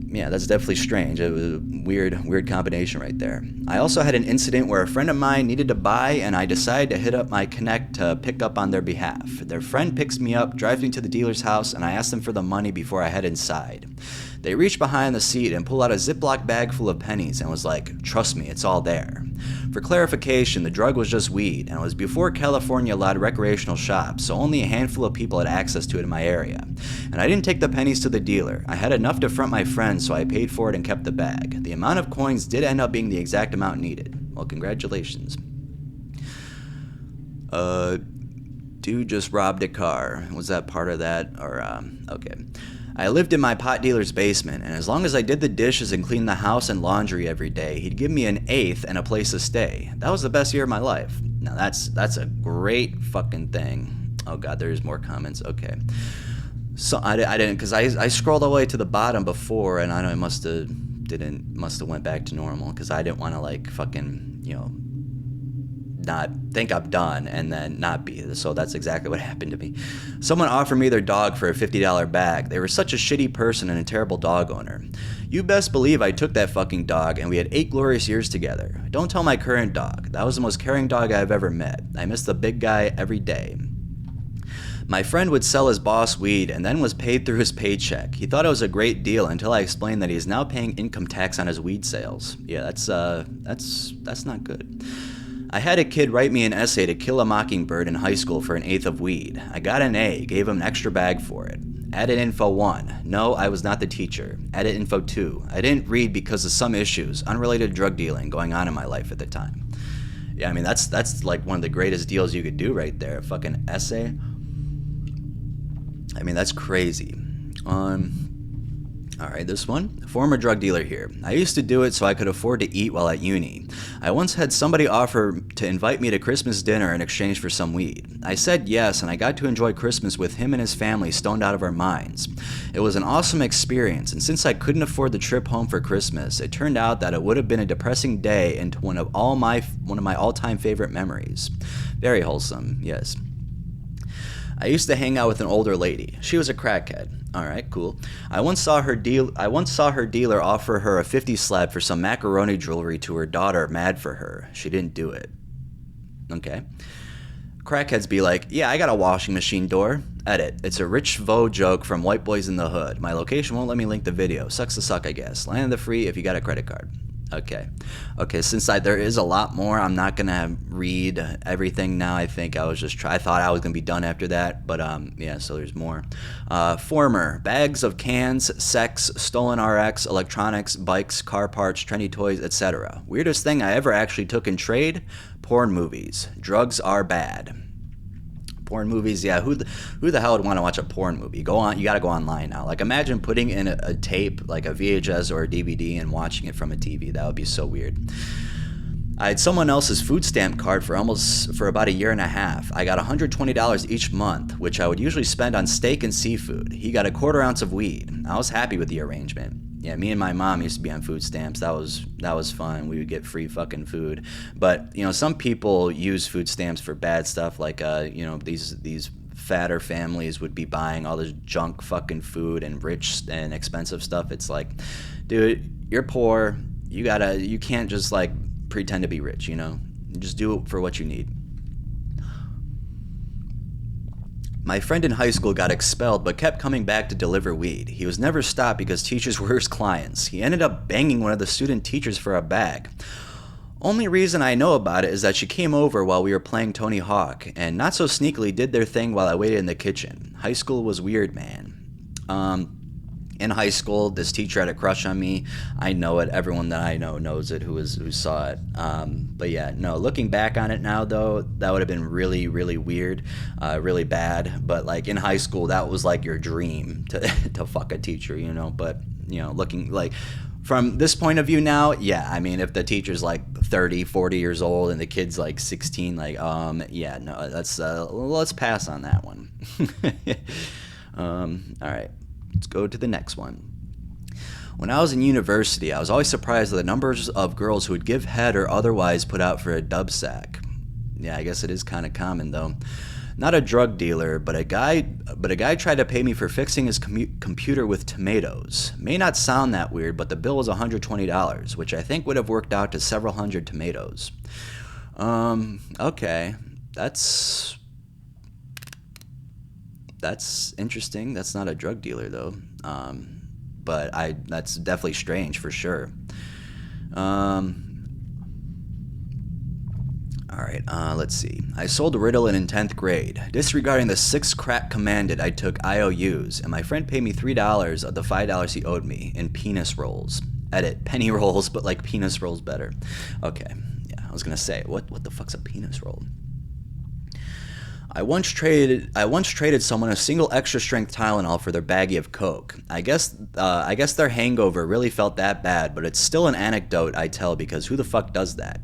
Yeah, that's definitely strange. It was a weird combination right there. I also had an incident where a friend of mine needed to buy, and I decided to hit up my Connect to pick up on their behalf. Their friend picks me up, drives me to the dealer's house, and I ask them for the money before I head inside. They reach behind the seat and pull out a Ziploc bag full of pennies and was like, "Trust me, it's all there." For clarification, the drug was just weed, and it was before California allowed recreational shops, so only a handful of people had access to it in my area. And I didn't take the pennies to the dealer. I had enough to front my friend, so I paid for it and kept the bag. The amount of coins did end up being the exact amount needed. Well, congratulations. Dude just robbed a car. Was that part of that? Or, okay. I lived in my pot dealer's basement, and as long as I did the dishes and cleaned the house and laundry every day, he'd give me an eighth and a place to stay. That was the best year of my life. Now that's a great fucking thing. Oh god, there's more comments. Okay. So I didn't, because I scrolled all the way to the bottom before, and I know it must have went back to normal, because I didn't want to like fucking, not think I'm done and then not be. So that's exactly what happened to me. Someone offered me their dog for a $50 bag. They were such a shitty person and a terrible dog owner. You best believe I took that fucking dog and we had 8 glorious years together. Don't tell my current dog. That was the most caring dog I've ever met. I miss the big guy every day. My friend would sell his boss weed and then was paid through his paycheck. He thought it was a great deal until I explained that he is now paying income tax on his weed sales. Yeah, that's not good. I had a kid write me an essay to kill a mockingbird in high school for an eighth of weed. I got an A, gave him an extra bag for it. Added info 1. No, I was not the teacher. Added info 2. I didn't read because of some issues, unrelated drug dealing going on in my life at the time. Yeah, I mean, that's like one of the greatest deals you could do right there. A fucking essay. I mean, that's crazy. All right, this one. Former drug dealer here. I used to do it so I could afford to eat while at uni. I once had somebody offer to invite me to Christmas dinner in exchange for some weed. I said yes, and I got to enjoy Christmas with him and his family stoned out of our minds. It was an awesome experience, and since I couldn't afford the trip home for Christmas, it turned out that it would have been a depressing day and one of my all-time favorite memories. Very wholesome, yes. I used to hang out with an older lady. She was a crackhead. All right, cool. I once saw her dealer offer her a 50 slab for some macaroni jewelry to her daughter, mad for her. She didn't do it. Okay. Crackheads be like, yeah, I got a washing machine door. Edit. It's a Rich Vo joke from White Boys in the Hood. My location won't let me link the video. Sucks to suck, I guess. Land of the free if you got a credit card. Okay, since there is a lot more, I'm not going to read everything now. I think I thought I was going to be done after that, but yeah, so there's more. Former, bags of cans, sex, stolen RX, electronics, bikes, car parts, trendy toys, etc. Weirdest thing I ever actually took in trade? Porn movies. Drugs are bad. Porn movies, yeah, who the hell would want to watch a porn movie? You gotta go online now. Like, imagine putting in a tape, like a VHS or a DVD, and watching it from a TV. That would be so weird. I had someone else's food stamp card for about a year and a half. I got $120 each month, which I would usually spend on steak and seafood. He got a quarter ounce of weed. I was happy with the arrangement. Yeah, me and my mom used to be on food stamps. That was fun. We would get free fucking food. But, some people use food stamps for bad stuff, like these fatter families would be buying all this junk fucking food and rich and expensive stuff. It's like, dude, you're poor. You can't just like pretend to be rich, Just do it for what you need. My friend in high school got expelled but kept coming back to deliver weed. He was never stopped because teachers were his clients. He ended up banging one of the student teachers for a bag. Only reason I know about it is that she came over while we were playing Tony Hawk and not so sneakily did their thing while I waited in the kitchen. High school was weird, man. In high school, this teacher had a crush on me. I know it. Everyone that I know knows it who saw it. But yeah, no, looking back on it now, though, that would have been really, really weird, really bad. But like in high school, that was like your dream to fuck a teacher, But, looking like from this point of view now, yeah, I mean, if the teacher's like 30, 40 years old and the kid's like 16, like, yeah, no, let's pass on that one. All right. Let's go to the next one. When I was in university, I was always surprised at the numbers of girls who would give head or otherwise put out for a dub sack. Yeah, I guess it is kind of common though. Not a drug dealer, but a guy tried to pay me for fixing his computer with tomatoes. May not sound that weird, but the bill was $120, which I think would have worked out to several hundred tomatoes. Okay, that's interesting. That's not a drug dealer though. But that's definitely strange for sure. All right, let's see. I sold Ritalin in 10th grade. Disregarding the 6 crack commanded, I took IOUs, and my friend paid me $3 of the $5 he owed me in penis rolls. Edit, penny rolls, but like penis rolls better. Okay, yeah, I was gonna say, what the fuck's a penis roll? I once traded someone a single extra strength Tylenol for their baggie of Coke. I guess their hangover really felt that bad, but it's still an anecdote I tell because who the fuck does that?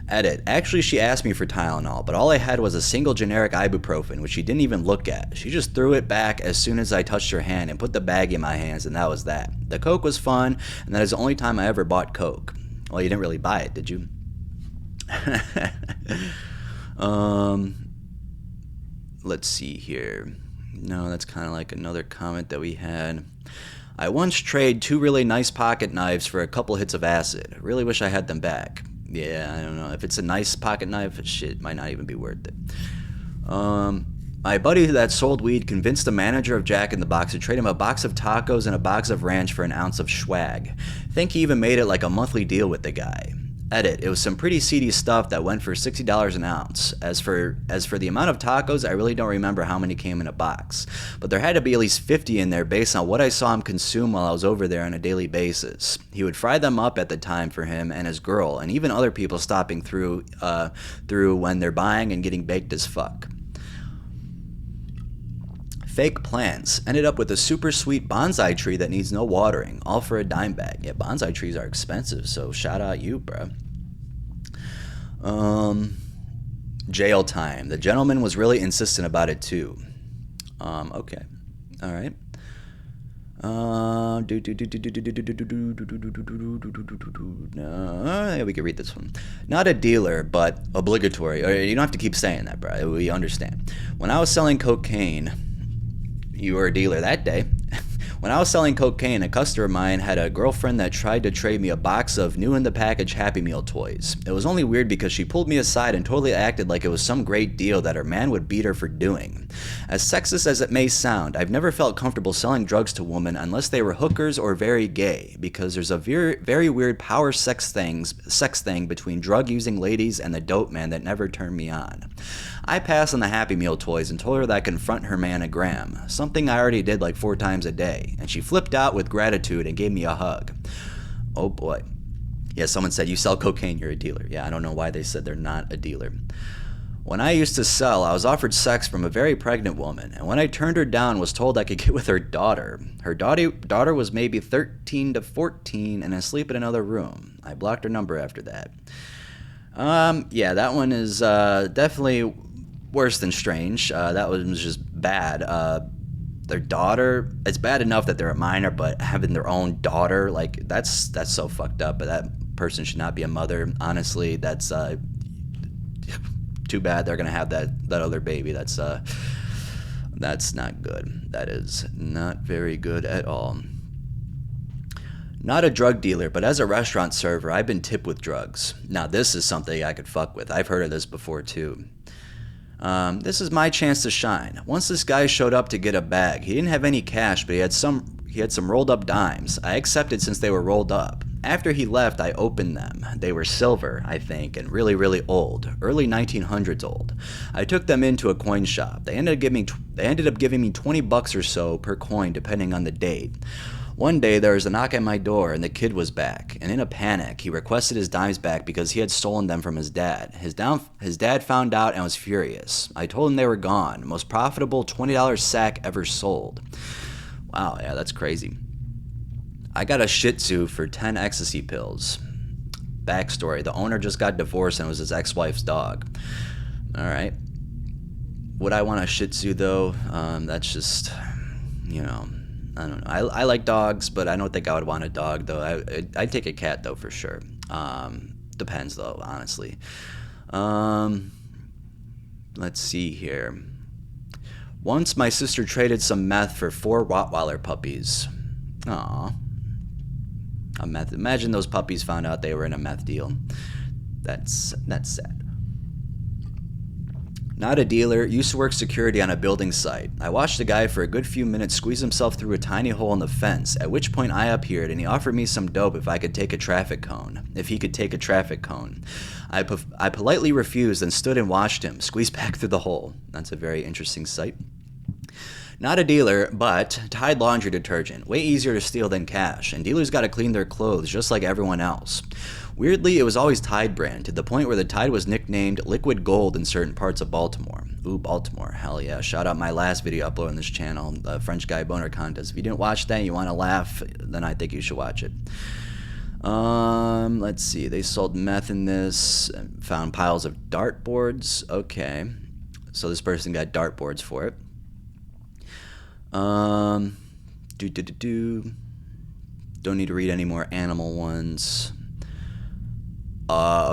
Edit. Actually, she asked me for Tylenol, but all I had was a single generic ibuprofen, which she didn't even look at. She just threw it back as soon as I touched her hand and put the baggie in my hands, and that was that. The Coke was fun, and that is the only time I ever bought Coke. Well, you didn't really buy it, did you? Um, let's see here. No, that's kind of like another comment that we had. I once traded 2 really nice pocket knives for a couple hits of acid. Really wish I had them back. Yeah, I don't know. If it's a nice pocket knife, shit, might not even be worth it. My buddy that sold weed convinced the manager of Jack in the Box to trade him a box of tacos and a box of ranch for an ounce of swag. Think he even made it like a monthly deal with the guy. Edit. It was some pretty seedy stuff that went for $60 an ounce. As for the amount of tacos, I really don't remember how many came in a box, but there had to be at least 50 in there based on what I saw him consume while I was over there on a daily basis. He would fry them up at the time for him and his girl, and even other people stopping through when they're buying and getting baked as fuck. Fake plants. Ended up with a super sweet bonsai tree that needs no watering, all for a dime bag. Yeah, bonsai trees are expensive, so shout out you, bruh. Jail time. The gentleman was really insistent about it too. Okay. All right. Yeah, we can read this one. Not a dealer, but obligatory. You don't have to keep saying that, bro. We understand. When I was selling cocaine, you were a dealer that day. When I was selling cocaine, a customer of mine had a girlfriend that tried to trade me a box of new in the package Happy Meal toys. It was only weird because she pulled me aside and totally acted like it was some great deal that her man would beat her for doing. As sexist as it may sound, I've never felt comfortable selling drugs to women unless they were hookers or very gay, because there's a very weird power sex thing between drug using ladies and the dope man that never turned me on. I passed on the Happy Meal toys and told her that I'd confront her man a gram, something I already did like 4 times a day, and she flipped out with gratitude and gave me a hug. Oh boy. Yeah, someone said, you sell cocaine, you're a dealer. Yeah, I don't know why they said they're not a dealer. When I used to sell, I was offered sex from a very pregnant woman, and when I turned her down, was told I could get with her daughter. Her daughter was maybe 13 to 14 and asleep in another room. I blocked her number after that. Yeah, that one is definitely worse than strange. That one was just bad. Their daughter, it's bad enough that they're a minor, but having their own daughter, like, that's so fucked up. But that person should not be a mother. Honestly, that's too bad they're gonna have that other baby. That's not good. That is not very good at all. Not a drug dealer, but as a restaurant server, I've been tipped with drugs. Now, this is something I could fuck with. I've heard of this before, too. This is my chance to shine. Once this guy showed up to get a bag. He didn't have any cash, but he had some rolled up dimes. I accepted since they were rolled up. After he left, I opened them. They were silver, I think, and really, really old. Early 1900s old. I took them into a coin shop. They ended up giving me $20 or so per coin, depending on the date. One day there was a knock at my door and the kid was back, and in a panic he requested his dimes back because he had stolen them from his dad. His dad found out and was furious. I told him they were gone. Most profitable $20 sack ever sold. Wow, yeah, that's crazy. I got a Shih Tzu for 10 ecstasy pills. Backstory: the owner just got divorced and it was his ex-wife's dog. Alright. Would I want a Shih Tzu though? That's just, I don't know. I like dogs, but I don't think I would want a dog, though. I'd take a cat, though, for sure. Depends, though, honestly. Let's see here. Once my sister traded some meth for 4 Rottweiler puppies. Aw. A meth. Imagine those puppies found out they were in a meth deal. That's sad. Not a dealer, used to work security on a building site. I watched a guy for a good few minutes squeeze himself through a tiny hole in the fence, at which point I appeared and he offered me some dope if he could take a traffic cone. I politely refused and stood and watched him squeeze back through the hole. That's a very interesting sight. Not a dealer, but Tide laundry detergent. Way easier to steal than cash, and dealers gotta clean their clothes just like everyone else. Weirdly, it was always Tide brand, to the point where the Tide was nicknamed Liquid Gold in certain parts of Baltimore. Ooh, Baltimore, hell yeah. Shout out my last video upload on this channel, the French Guy Boner Contest. If you didn't watch that and you want to laugh, then I think you should watch it. Let's see, they sold meth in this, found piles of dartboards. Okay, so this person got dartboards for it. Don't need to read any more animal ones.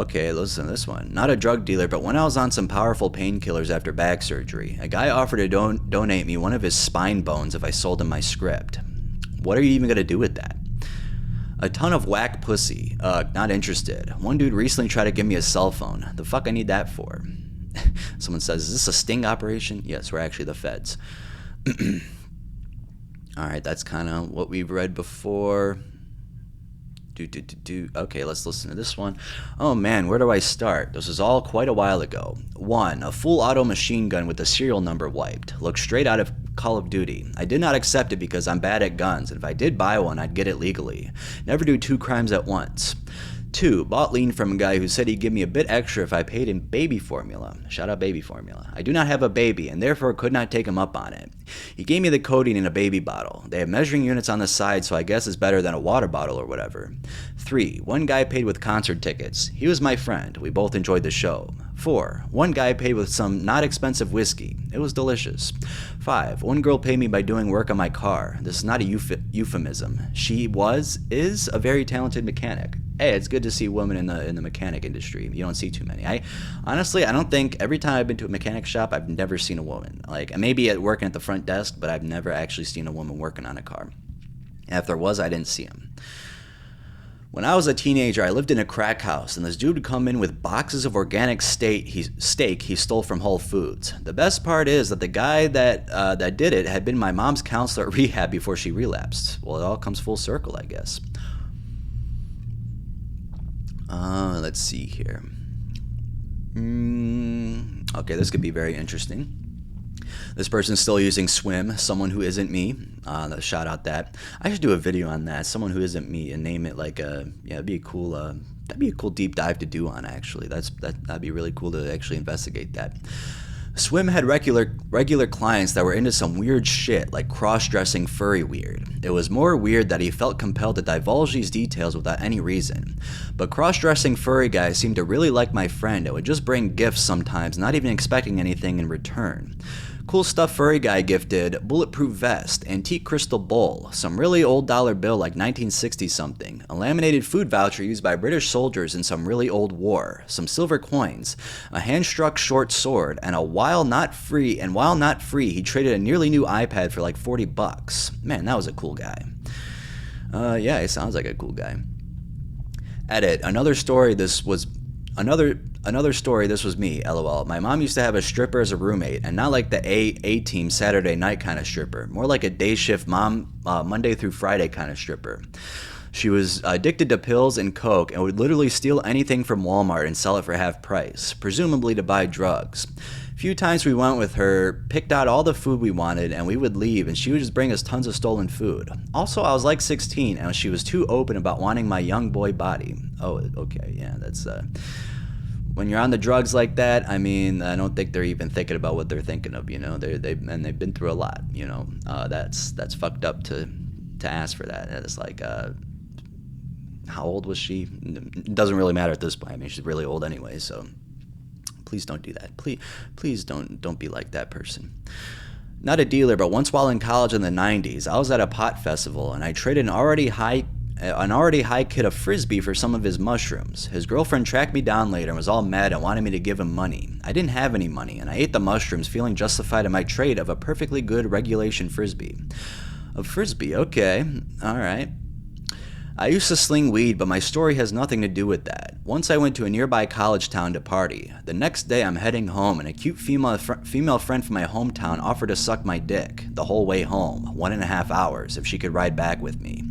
Okay, listen to this one. Not a drug dealer, but when I was on some powerful painkillers after back surgery, a guy offered to donate me one of his spine bones if I sold him my script. What are you even gonna do with that? A ton of whack pussy. Not interested. One dude recently tried to give me a cell phone. The fuck I need that for? Someone says, is this a sting operation? Yes, we're actually the feds. Alright, that's kind of what we've read before. Okay, let's listen to this one. Oh man, where do I start? This was all quite a while ago. 1. A full auto machine gun with the serial number wiped. Looked straight out of Call of Duty. I did not accept it because I'm bad at guns, and if I did buy one, I'd get it legally. Never do 2 crimes at once. 2. Bought lean from a guy who said he'd give me a bit extra if I paid in baby formula. Shout out baby formula. I do not have a baby and therefore could not take him up on it. He gave me the codeine in a baby bottle. They have measuring units on the side, so I guess it's better than a water bottle or whatever. 3. One guy paid with concert tickets. He was my friend. We both enjoyed the show. 4. One guy paid with some not expensive whiskey. It was delicious. 5. One girl paid me by doing work on my car. This is not a euphemism. She is a very talented mechanic. Hey, it's good to see women in the mechanic industry. You don't see too many. I don't think every time I've been to a mechanic shop, I've never seen a woman. Like maybe working at the front desk, but I've never actually seen a woman working on a car. And if there was, I didn't see them. When I was a teenager, I lived in a crack house, and this dude would come in with boxes of organic steak he stole from Whole Foods. The best part is that the guy that did it had been my mom's counselor at rehab before she relapsed. Well, it all comes full circle, I guess. Let's see here. Okay, this could be very interesting. This person's still using Swim, someone who isn't me. Shout out that. I should do a video on that, someone who isn't me, and name it like it'd be a cool deep dive to do on actually. That'd be really cool to actually investigate that. Swim had regular clients that were into some weird shit, like cross-dressing furry weird. It was more weird that he felt compelled to divulge these details without any reason. But cross-dressing furry guys seemed to really like my friend and would just bring gifts sometimes, not even expecting anything in return. Cool stuff furry guy gifted: bulletproof vest, antique crystal bowl, some really old dollar bill like 1960 something, a laminated food voucher used by British soldiers in some really old war, some silver coins, a hand-struck short sword, and while not free, he traded a nearly new iPad for like $40. Man, that was a cool guy. Yeah, he sounds like a cool guy. Edit. Another story, this was me, lol. My mom used to have a stripper as a roommate, and not like the A-Team Saturday night kind of stripper, more like a day shift Monday through Friday kind of stripper. She was addicted to pills and coke and would literally steal anything from Walmart and sell it for half price, presumably to buy drugs. Few times we went with her, picked out all the food we wanted, and we would leave, and she would just bring us tons of stolen food. Also, I was like 16, and she was too open about wanting my young boy body. Oh, okay, yeah, that's when you're on the drugs like that, I mean, I don't think they're even thinking about what they're thinking of, you know. They've been through a lot, you know. That's fucked up to ask for that. It's like, how old was she? It doesn't really matter at this point. I mean, she's really old anyway, so please don't do that. Please don't be like that person. Not a dealer, but once while in college in the 90s, I was at a pot festival and I traded an already high kid a frisbee for some of his mushrooms. His girlfriend tracked me down later and was all mad and wanted me to give him money. I didn't have any money, and I ate the mushrooms, feeling justified in my trade of a perfectly good regulation frisbee. A frisbee, okay, alright. I used to sling weed, but my story has nothing to do with that. Once I went to a nearby college town to party. The next day I'm heading home, and a cute female friend from my hometown offered to suck my dick the whole way home, 1.5 hours, if she could ride back with me.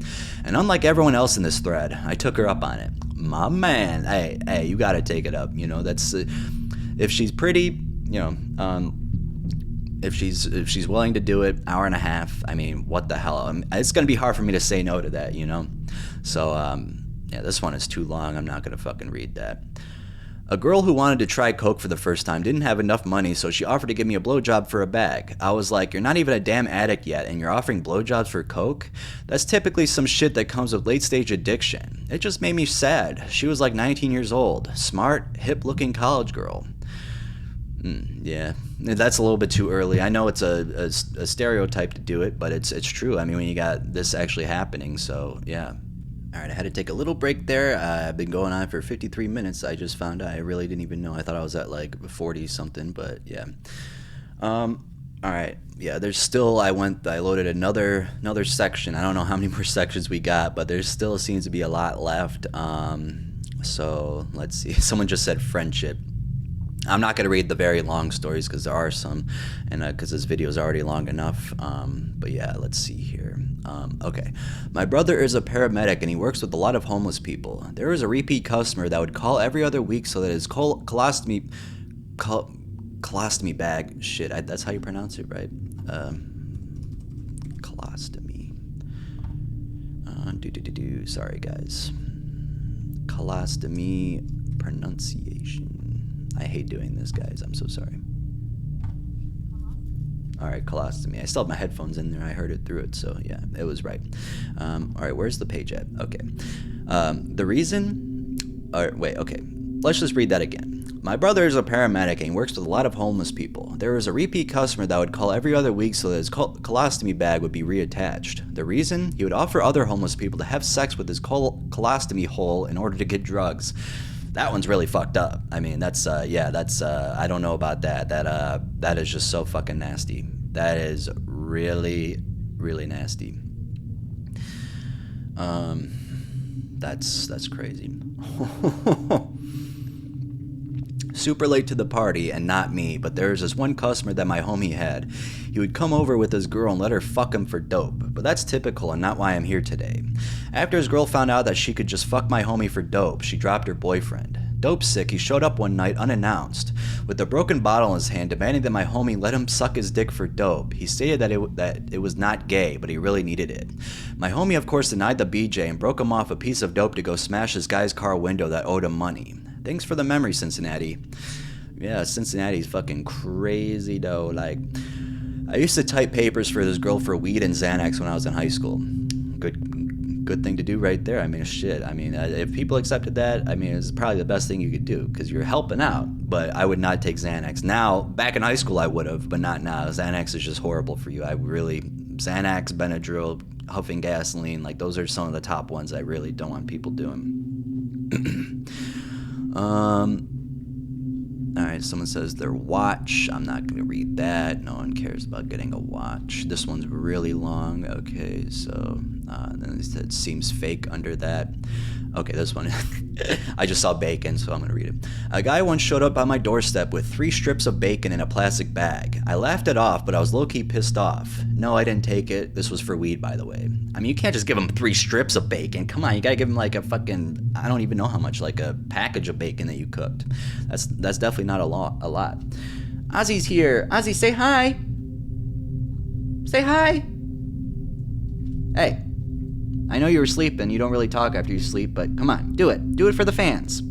And unlike everyone else in this thread, I took her up on it. My man, hey, you gotta take it up. You know, that's if she's pretty, you know, if she's willing to do it, 1.5 hours, I mean, what the hell? It's gonna be hard for me to say no to that, you know. So yeah, this one is too long. I'm not gonna fucking read that. A girl who wanted to try coke for the first time didn't have enough money, so she offered to give me a blowjob for a bag. I was like, you're not even a damn addict yet, and you're offering blowjobs for coke? That's typically some shit that comes with late-stage addiction. It just made me sad. She was like 19 years old. Smart, hip-looking college girl. Yeah, that's a little bit too early. I know it's a stereotype to do it, but it's true. I mean, when you got this actually happening, so yeah. All right, I had to take a little break there. I've been going on for 53 minutes. I just found out I really didn't even know. I thought I was at like 40 something, but yeah. All right, yeah. There's still. I loaded another section. I don't know how many more sections we got, but there still seems to be a lot left. So let's see. Someone just said friendship. I'm not going to read the very long stories because there are some, and because this video is already long enough. But yeah, let's see here. Okay. My brother is a paramedic and he works with a lot of homeless people. There is a repeat customer that would call every other week so that his colostomy bag. Shit, that's how you pronounce it, right? Colostomy. Sorry, guys. Colostomy pronunciation. I hate doing this, guys. I'm so sorry. All right, colostomy. I still have my headphones in there. I heard it through it, so yeah, it was right. All right, where's the page at? Okay. The reason... wait, okay. Let's just read that again. My brother is a paramedic and he works with a lot of homeless people. There was a repeat customer that would call every other week so that his colostomy bag would be reattached. The reason? He would offer other homeless people to have sex with his colostomy hole in order to get drugs. That one's really fucked up. I mean, that's I don't know about that. That is just so fucking nasty. That is really, really nasty. That's crazy. Super late to the party, and not me, but there's this one customer that my homie had. He would come over with his girl and let her fuck him for dope, but that's typical and not why I'm here today. After his girl found out that she could just fuck my homie for dope, she dropped her boyfriend. Dope sick, he showed up one night unannounced, with a broken bottle in his hand, demanding that my homie let him suck his dick for dope. He stated that it was not gay, but he really needed it. My homie, of course, denied the BJ and broke him off a piece of dope to go smash this guy's car window that owed him money. Thanks for the memory, Cincinnati. Yeah, Cincinnati's fucking crazy, though. Like, I used to type papers for this girl for weed and Xanax when I was in high school. Good thing to do right there. I mean, shit. I mean, if people accepted that, I mean, it's probably the best thing you could do because you're helping out. But I would not take Xanax. Now, back in high school, I would have, but not now. Xanax is just horrible for you. Xanax, Benadryl, huffing gasoline, like those are some of the top ones I really don't want people doing. Alright, someone says their watch. I'm not going to read that. No one cares about getting a watch. This one's really long. Okay, so then it seems fake under that. Okay, this one. I just saw bacon, so I'm going to read it. A guy once showed up on my doorstep with 3 strips of bacon in a plastic bag. I laughed it off, but I was low-key pissed off. No, I didn't take it. This was for weed, by the way. I mean, you can't just give him 3 strips of bacon. Come on, you got to give him like a fucking, I don't even know how much, like a package of bacon that you cooked. That's definitely not a lot. Ozzy's here. Ozzy, say hi. Say hi. Hey. I know you were sleeping. You don't really talk after you sleep, but come on, do it. Do it for the fans.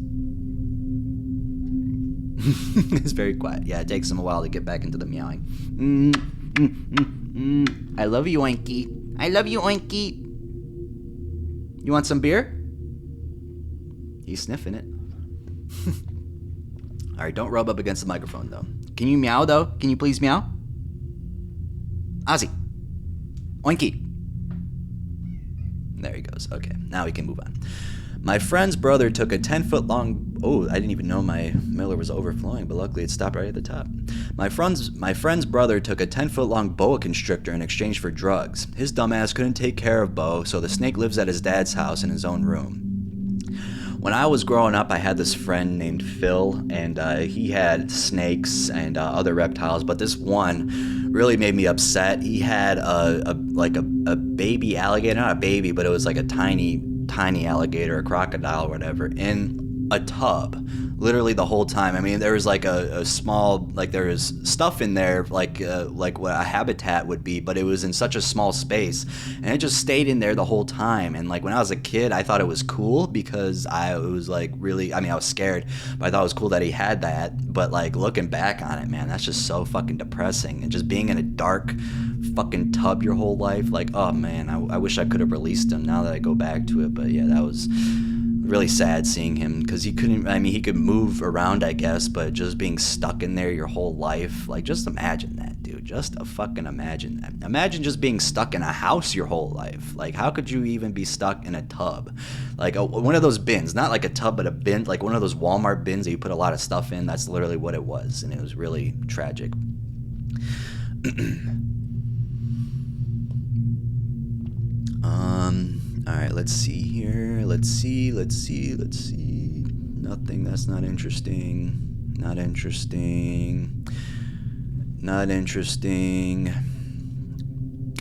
It's very quiet. Yeah, it takes him a while to get back into the meowing. I love you, Oinky. I love you, Oinky. You want some beer? He's sniffing it. All right, don't rub up against the microphone, though. Can you meow, though? Can you please meow? Ozzy. Oinky. There he goes. Okay, now we can move on. My friend's brother took a 10-foot long... Oh, I didn't even know my Miller was overflowing, but luckily it stopped right at the top. My friend's brother took a 10-foot long boa constrictor in exchange for drugs. His dumbass couldn't take care of Bo, so the snake lives at his dad's house in his own room. When I was growing up, I had this friend named Phil, and he had snakes and other reptiles, but this one really made me upset. He had a baby alligator, not a baby, but it was like a tiny alligator, a crocodile, or whatever, in a tub, literally the whole time. I mean, there was like a small, like there was stuff in there, like what a habitat would be, but it was in such a small space, and it just stayed in there the whole time. And like when I was a kid, I thought it was cool because I was like really, I mean, I was scared, but I thought it was cool that he had that. But like looking back on it, man, that's just so fucking depressing. And just being in a dark fucking tub your whole life, like, oh man, I wish I could have released him now that I go back to it. But yeah, that was really sad seeing him because he couldn't, I mean, he could move around, I guess, but just being stuck in there your whole life, like, just imagine that, dude. Just a fucking imagine that. Imagine just being stuck in a house your whole life. Like, how could you even be stuck in a tub? Like one of those bins, not like a tub, but a bin, like one of those Walmart bins that you put a lot of stuff in. That's literally what it was, and it was really tragic. All right, let's see here. Let's see. Nothing. That's not interesting. Not interesting.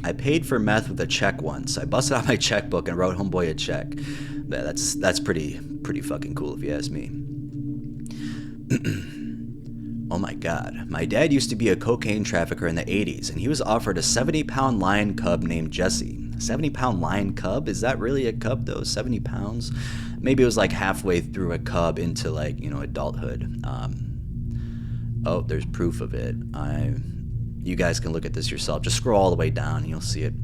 I paid for meth with a check once. I busted out my checkbook and wrote homeboy a check. That's pretty fucking cool if you ask me. Oh my god. My dad used to be a cocaine trafficker in the 80s, and he was offered a 70-pound lion cub named Jesse. 70-pound lion cub? Is that really a cub though? 70 pounds? Maybe it was like halfway through a cub into like, adulthood. Oh, there's proof of it. You guys can look at this yourself. Just scroll all the way down and you'll see it.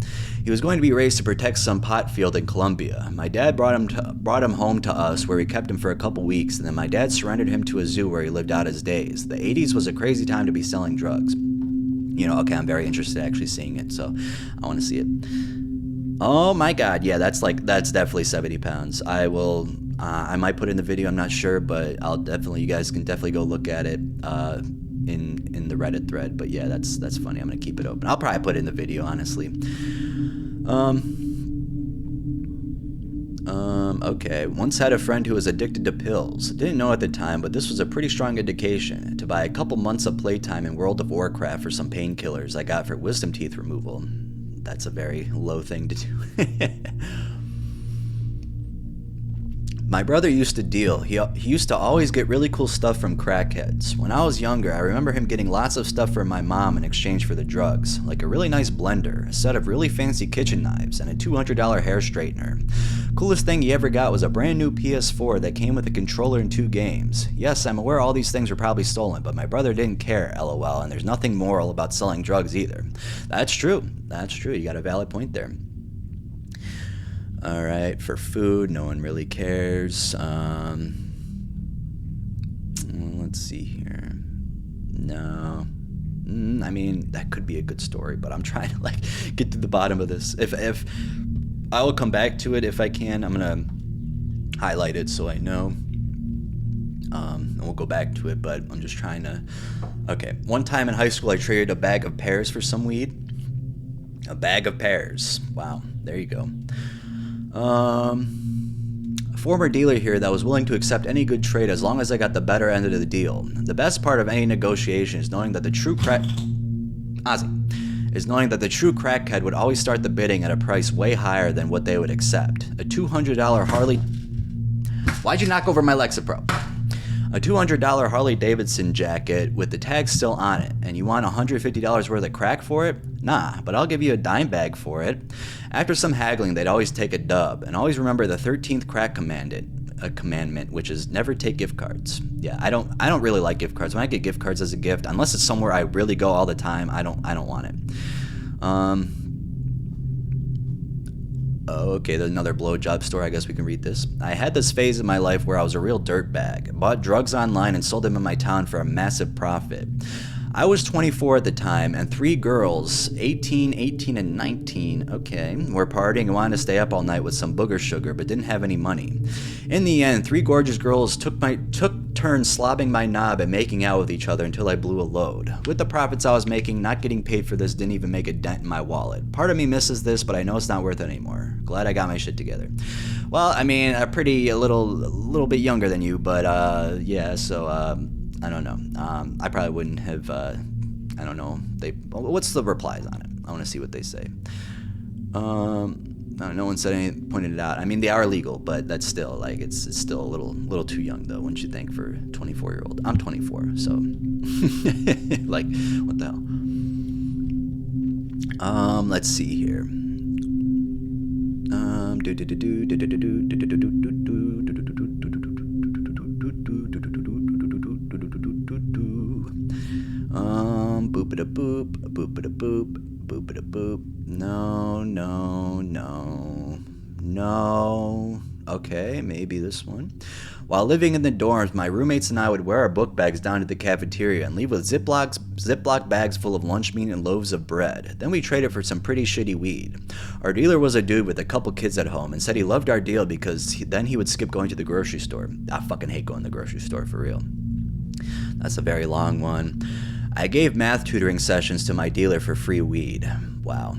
He was going to be raised to protect some pot field in Colombia. My dad brought him home to us, where we kept him for a couple weeks, and then my dad surrendered him to a zoo where he lived out his days. The 80s was a crazy time to be selling drugs. Okay, I'm very interested in actually seeing it, so I want to see it. Oh my god, yeah, that's definitely 70 pounds. I might put it in the video, I'm not sure, but you guys can definitely go look at it in the Reddit thread. But yeah, that's funny. I'm gonna keep it open. I'll probably put it in the video, honestly. Okay. Once had a friend who was addicted to pills. Didn't know at the time, but this was a pretty strong indication to buy a couple months of playtime in World of Warcraft for some painkillers I got for wisdom teeth removal. That's a very low thing to do. My brother used to deal. He used to always get really cool stuff from crackheads. When I was younger, I remember him getting lots of stuff from my mom in exchange for the drugs, like a really nice blender, a set of really fancy kitchen knives, and a $200 hair straightener. Coolest thing he ever got was a brand new PS4 that came with a controller and 2 games. Yes, I'm aware all these things were probably stolen, but my brother didn't care, lol, and there's nothing moral about selling drugs either. That's true. You got a valid point there. All right, for food, no one really cares. Let's see here. No. I mean, that could be a good story, but I'm trying to get to the bottom of this. If I will come back to it if I can. I'm gonna highlight it so I know. And we'll go back to it, but I'm just trying to. Okay, one time in high school, I traded a bag of pears for some weed. A bag of pears. Wow, there you go. A former dealer here that was willing to accept any good trade as long as I got the better end of the deal. The best part of any negotiation is knowing that the true crackhead would always start the bidding at a price way higher than what they would accept. A $200 Harley... Why'd you knock over my Lexapro? A $200 Harley Davidson jacket with the tag still on it, and you want $150 worth of crack for it? Nah, but I'll give you a dime bag for it. After some haggling, they'd always take a dub, and always remember the 13th crack commandment, which is never take gift cards. Yeah, I don't really like gift cards. When I get gift cards as a gift, unless it's somewhere I really go all the time, I don't want it. Okay, there's another blowjob story. I guess we can read this. I had this phase in my life where I was a real dirtbag. Bought drugs online and sold them in my town for a massive profit. I was 24 at the time, and 3 girls, 18, and 19, were partying and wanted to stay up all night with some booger sugar, but didn't have any money. In the end, 3 gorgeous girls took turns slobbing my knob and making out with each other until I blew a load. With the profits I was making, not getting paid for this didn't even make a dent in my wallet. Part of me misses this, but I know it's not worth it anymore. Glad I got my shit together. Well, I mean, a little bit younger than you, but yeah, so I don't know. I probably wouldn't have. I don't know. What's the replies on it? I want to see what they say. No one said anything, pointed it out. I mean, they are legal, but that's still it's still a little too young though, wouldn't you think, for a 24-year-old? I'm 24, so what the hell? Let's see here. Boop-a-da-boop, boop-a-da-boop, boop-a-da-boop. No. Okay, maybe this one. While living in the dorms, my roommates and I would wear our book bags down to the cafeteria and leave with Ziploc bags full of lunch meat and loaves of bread. Then we traded for some pretty shitty weed. Our dealer was a dude with a couple kids at home and said he loved our deal because then he would skip going to the grocery store. I fucking hate going to the grocery store, for real. That's a very long one. I gave math tutoring sessions to my dealer for free weed. Wow.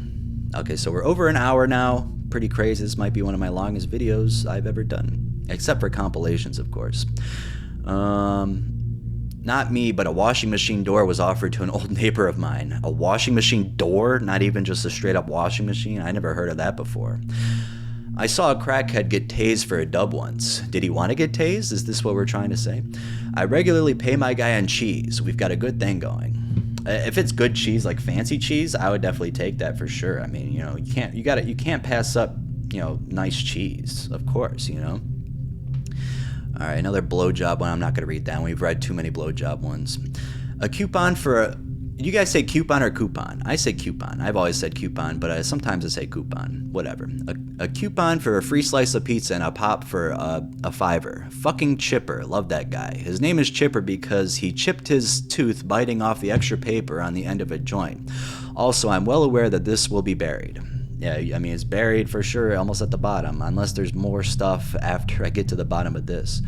Okay, so we're over an hour now. Pretty crazy. This might be one of my longest videos I've ever done. Except for compilations, of course. Not me, but a washing machine door was offered to an old neighbor of mine. A washing machine door? Not even just a straight up washing machine? I never heard of that before. I saw a crackhead get tased for a dub once. Did he want to get tased? Is this what we're trying to say? I regularly pay my guy on cheese. We've got a good thing going. If it's good cheese, like fancy cheese, I would definitely take that for sure. I mean, you can't pass up, nice cheese, of course, All right, another blowjob one. I'm not going to read that one. We've read too many blowjob ones. A coupon for you guys say coupon or coupon? I say coupon. I've always said coupon, but sometimes I say coupon. Whatever. A coupon for a free slice of pizza and a pop for a $5. Fucking Chipper. Love that guy. His name is Chipper because he chipped his tooth biting off the extra paper on the end of a joint. Also, I'm well aware that this will be buried. Yeah, I mean, it's buried for sure, almost at the bottom, unless there's more stuff after I get to the bottom of this.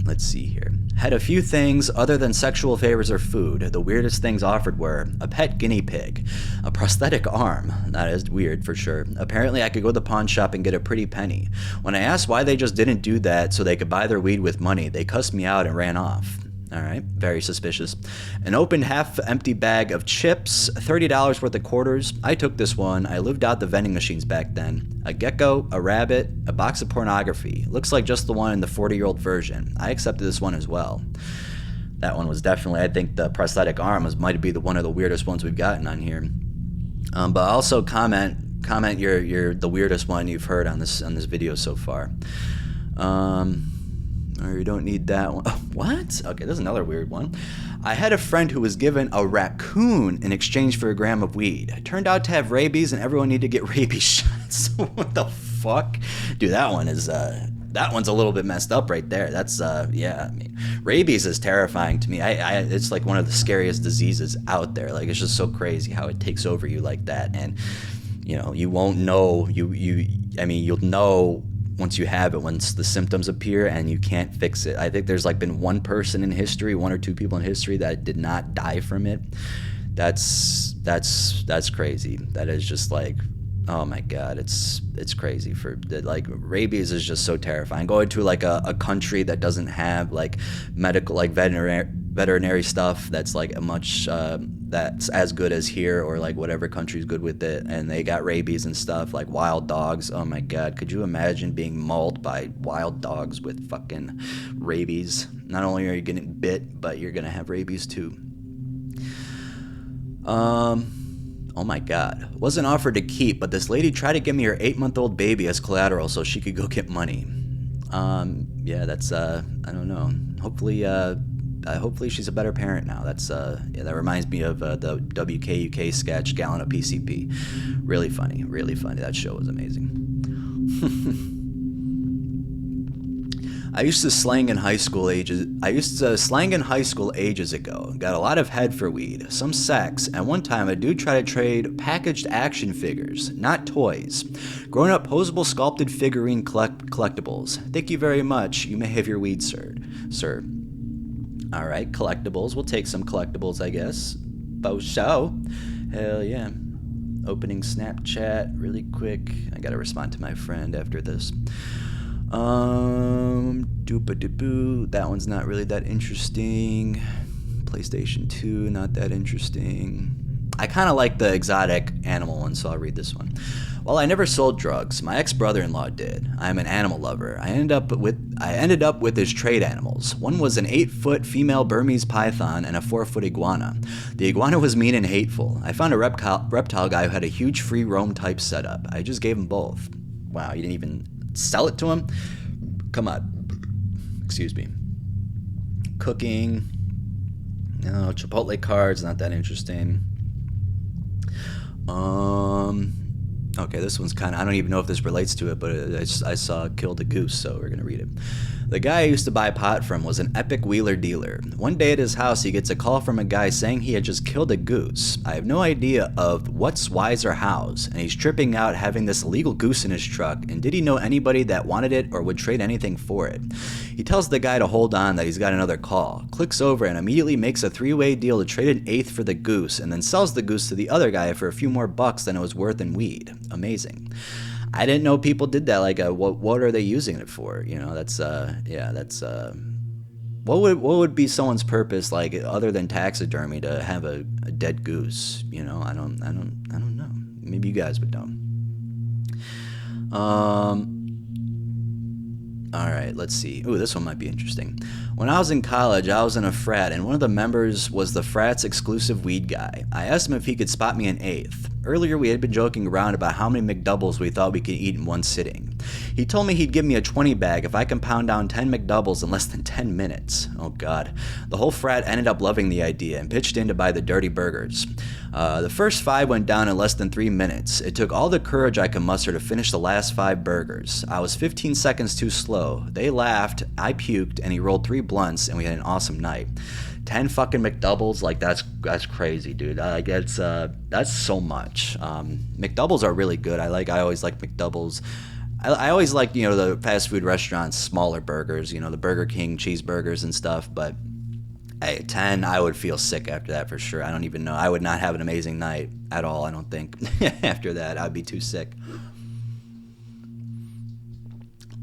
Let's see here. Had a few things other than sexual favors or food. The weirdest things offered were a pet guinea pig, a prosthetic arm. That is weird for sure. Apparently I could go to the pawn shop and get a pretty penny. When I asked why they just didn't do that so they could buy their weed with money, they cussed me out and ran off. All right, very suspicious. An open half-empty bag of chips, $30 worth of quarters. I took this one. I lived out the vending machines back then. A gecko, a rabbit, a box of pornography. Looks like just the one in the 40-year-old version. I accepted this one as well. That one was definitely, I think the prosthetic arm might be one of the weirdest ones we've gotten on here. But also comment your the weirdest one you've heard on this video so far. Or you don't need that one. Oh, what? Okay, there's another weird one. I had a friend who was given a raccoon in exchange for a gram of weed. It turned out to have rabies and everyone needed to get rabies shots. What the fuck? Dude, that one's a little bit messed up right there. That's, yeah, I mean, rabies is terrifying to me. It's like one of the scariest diseases out there. Like, it's just so crazy how it takes over you like that. And, you won't know, you'll know once you have it, once the symptoms appear and you can't fix it. I think there's been one person in history, one or two people in history that did not die from it. That's crazy. That is just oh my God, it's crazy. Rabies is just so terrifying. Going to a country that doesn't have medical, veterinary stuff that's that's as good as here, or whatever country's good with it, and they got rabies and stuff, wild dogs. Oh my God, could you imagine being mauled by wild dogs with fucking rabies? Not only are you getting bit, but you're gonna have rabies too. Oh my God. Wasn't offered to keep, but this lady tried to give me her 8-month-old baby as collateral so she could go get money. Yeah, that's, I don't know. Hopefully she's a better parent now. That's, yeah, that reminds me of the WKUK sketch, Gallon of PCP. Really funny, really funny. That show was amazing. I used to slang in high school ages ago. Got a lot of head for weed, some sex, and one time a dude tried to trade packaged action figures, not toys. Grown up posable sculpted figurine collectibles. Thank you very much. You may have your weed, sir. All right, collectibles. We'll take some collectibles, I guess. Bo show. Hell yeah. Opening Snapchat really quick. I gotta respond to my friend after this. Doopa-doo-boo. That one's not really that interesting. PlayStation 2, not that interesting. I kind of like the exotic animal one, so I'll read this one. While I never sold drugs, my ex-brother-in-law did. I am an animal lover. I ended up with his trade animals. One was an 8-foot female Burmese python and a 4-foot iguana. The iguana was mean and hateful. I found a reptile guy who had a huge free roam type setup. I just gave him both. Wow, you didn't even sell it to him? Come on. Excuse me. Cooking. No, Chipotle cards, not that interesting. Okay, this one's kind of, I don't even know if this relates to it, but I saw Killed a Goose, so we're going to read it. The guy I used to buy pot from was an epic wheeler dealer. One day at his house, he gets a call from a guy saying he had just killed a goose. I have no idea of what's, why's, or how's, and he's tripping out having this illegal goose in his truck, and did he know anybody that wanted it or would trade anything for it? He tells the guy to hold on, that he's got another call, clicks over, and immediately makes a three-way deal to trade an eighth for the goose, and then sells the goose to the other guy for a few more bucks than it was worth in weed. Amazing. I didn't know people did that. Like, what are they using it for? You know, that's what would be someone's purpose, like, other than taxidermy, to have a dead goose? You know, I don't know. Maybe you guys would know. All right, let's see. Ooh, this one might be interesting. When I was in college, I was in a frat, and one of the members was the frat's exclusive weed guy. I asked him if he could spot me an eighth. Earlier, we had been joking around about how many McDoubles we thought we could eat in one sitting. He told me he'd give me a 20 bag if I can pound down 10 McDoubles in less than 10 minutes. Oh god. The whole frat ended up loving the idea and pitched in to buy the dirty burgers. The first 5 went down in less than 3 minutes. It took all the courage I could muster to finish the last 5 burgers. I was 15 seconds too slow. They laughed, I puked, and he rolled 3 blunts, and we had an awesome night. 10 fucking McDoubles, like, that's crazy, dude. That's so much. McDoubles are really good. I always like McDoubles. I always like, the fast food restaurants, smaller burgers, the Burger King cheeseburgers and stuff, but hey, 10, I would feel sick after that for sure. I don't even know. I would not have an amazing night at all, I don't think. After that, I'd be too sick.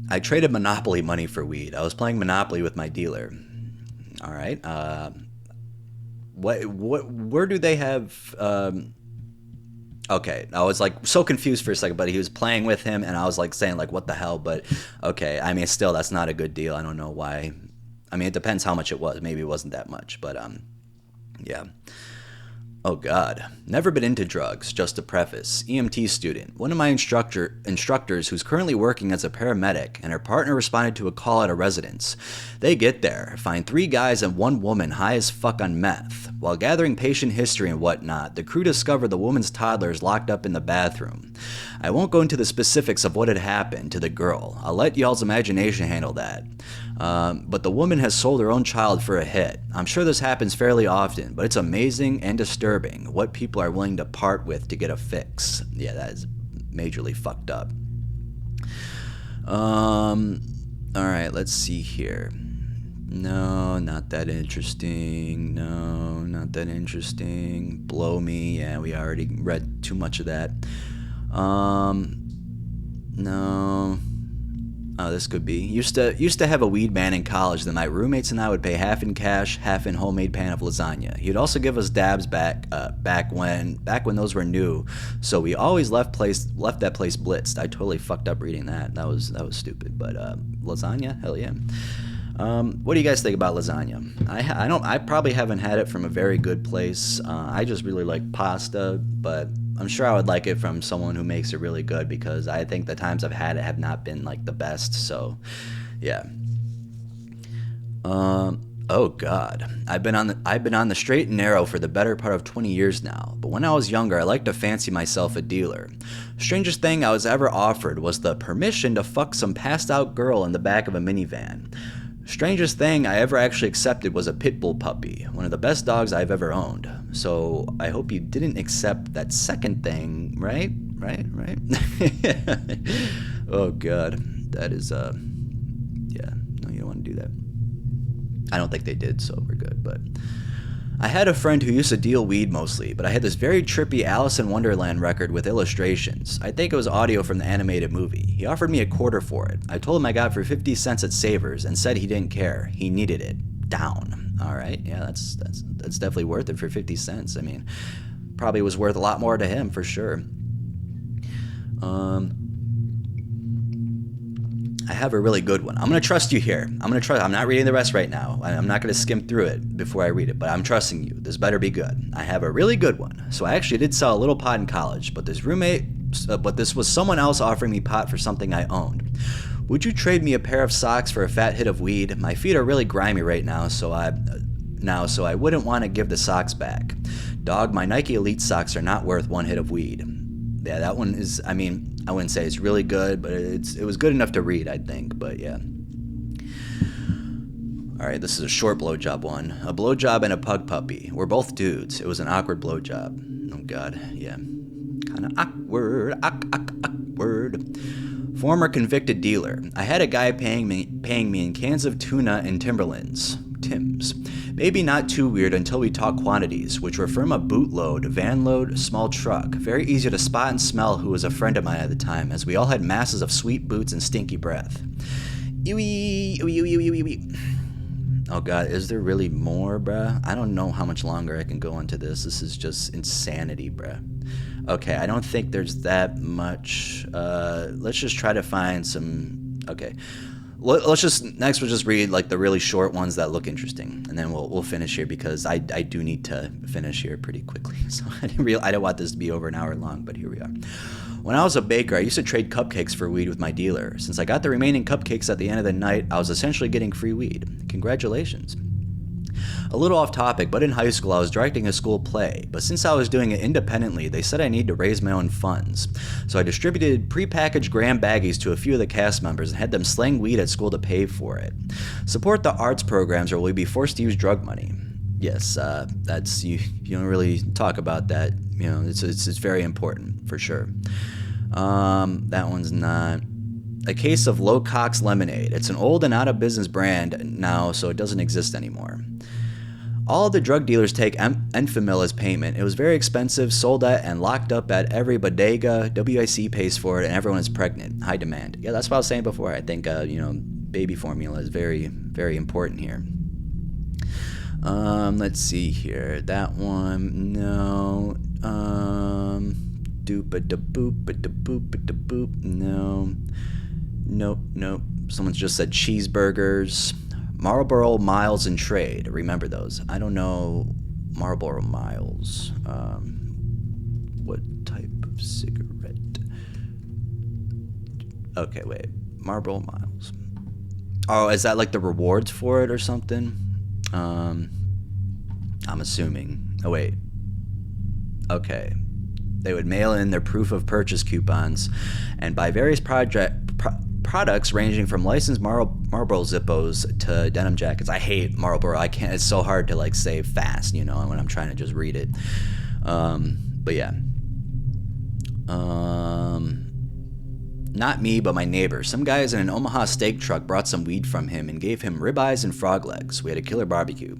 I traded Monopoly money for weed. I was playing Monopoly with my dealer. All right. Where do they have? Okay, I was like so confused for a second, but he was playing with him, and I was like saying like, what the hell? But okay, I mean, still, that's not a good deal. I don't know why. I mean, it depends how much it was. Maybe it wasn't that much, but yeah. Oh God, never been into drugs, just to preface. EMT student. One of my instructors who's currently working as a paramedic, and her partner responded to a call at a residence. They get there, find 3 guys and 1 woman high as fuck on meth. While gathering patient history and whatnot, the crew discovered the woman's toddler is locked up in the bathroom. I won't go into the specifics of what had happened to the girl. I'll let y'all's imagination handle that. But the woman has sold her own child for a hit. I'm sure this happens fairly often, but it's amazing and disturbing what people are willing to part with to get a fix. Yeah, that is majorly fucked up. Alright, let's see here. No, not that interesting. No, not that interesting. Blow me. Yeah, we already read too much of that. No. Oh, this could be. Used to have a weed man in college that my roommates and I would pay half in cash, half in homemade pan of lasagna. He'd also give us dabs back when those were new. So we always left that place blitzed. I totally fucked up reading that. That was stupid. But lasagna, hell yeah. What do you guys think about lasagna? I probably haven't had it from a very good place. I just really like pasta, but I'm sure I would like it from someone who makes it really good, because I think the times I've had it have not been like the best. So, yeah. Oh God, I've been on the straight and narrow for the better part of 20 years now. But when I was younger, I liked to fancy myself a dealer. Strangest thing I was ever offered was the permission to fuck some passed out girl in the back of a minivan. Strangest thing I ever actually accepted was a pit bull puppy, one of the best dogs I've ever owned. So I hope you didn't accept that second thing, right? Right? Oh God, that is yeah, no, you don't want to do that. I don't think they did, so we're good. But I had a friend who used to deal weed mostly, but I had this very trippy Alice in Wonderland record with illustrations. I think it was audio from the animated movie. He offered me a quarter for it. I told him I got it for 50 cents at Savers and said he didn't care. He needed it. Down. All right, yeah, that's definitely worth it for 50 cents. I mean, probably was worth a lot more to him for sure. I have a really good one. I'm going to trust you here. I'm not reading the rest right now. I'm not going to skim through it before I read it, but I'm trusting you. This better be good. I have a really good one. So I actually did sell a little pot in college, but this was someone else offering me pot for something I owned. Would you trade me a pair of socks for a fat hit of weed? My feet are really grimy right now, so I wouldn't want to give the socks back. Dog, my Nike Elite socks are not worth one hit of weed. Yeah, that one is, I mean, I wouldn't say it's really good, but it was good enough to read, I think. But yeah. All right, this is a short blowjob one. A blowjob and a pug puppy. We're both dudes. It was an awkward blowjob. Oh God, yeah, kind of awkward. Former convicted dealer. I had a guy paying me in cans of tuna and Timberlands. Tim's. Maybe not too weird until we talk quantities, which were from a bootload, van load, small truck. Very easy to spot and smell who was a friend of mine at the time, as we all had masses of sweet boots and stinky breath. Ewee, ewee, ewee, ewee, ewee. Oh God, is there really more, bruh? I don't know how much longer I can go into this. This is just insanity, bruh. Okay, I don't think there's that much. Let's just try to find some. Okay, we'll just read like the really short ones that look interesting, and then we'll finish here because I do need to finish here pretty quickly. So I didn't want this to be over an hour long, but here we are. When I was a baker, I used to trade cupcakes for weed with my dealer. Since I got the remaining cupcakes at the end of the night, I was essentially getting free weed. Congratulations. A little off topic, but in high school I was directing a school play, but since I was doing it independently, they said I need to raise my own funds. So I distributed prepackaged gram baggies to a few of the cast members and had them slang weed at school to pay for it. Support the arts programs or we'll be forced to use drug money. Yes, that's you don't really talk about that. You know, it's very important for sure. That one's not. A case of Low Cox lemonade. It's an old and out of business brand now, so it doesn't exist anymore. All of the drug dealers take Enfamil as payment. It was very expensive, sold at and locked up at every bodega. WIC pays for it, and everyone is pregnant. High demand. Yeah, that's what I was saying before. I think baby formula is very, very important here. Let's see here. That one, no. Doop-a-da-boop-a-da-boop-a-da-boop. No. Nope. Someone just said cheeseburgers. Marlboro Miles in trade. Remember those. I don't know Marlboro Miles. What type of cigarette? Okay, wait. Marlboro Miles. Oh, is that like the rewards for it or something? I'm assuming. Oh, wait. Okay. They would mail in their proof of purchase coupons and buy various products ranging from licensed Marlboro Zippos to denim jackets. I hate Marlboro. I can't. It's so hard to like say fast, when I'm trying to just read it. But yeah. Not me, but my neighbor. Some guys in an Omaha steak truck brought some weed from him and gave him ribeyes and frog legs. We had a killer barbecue.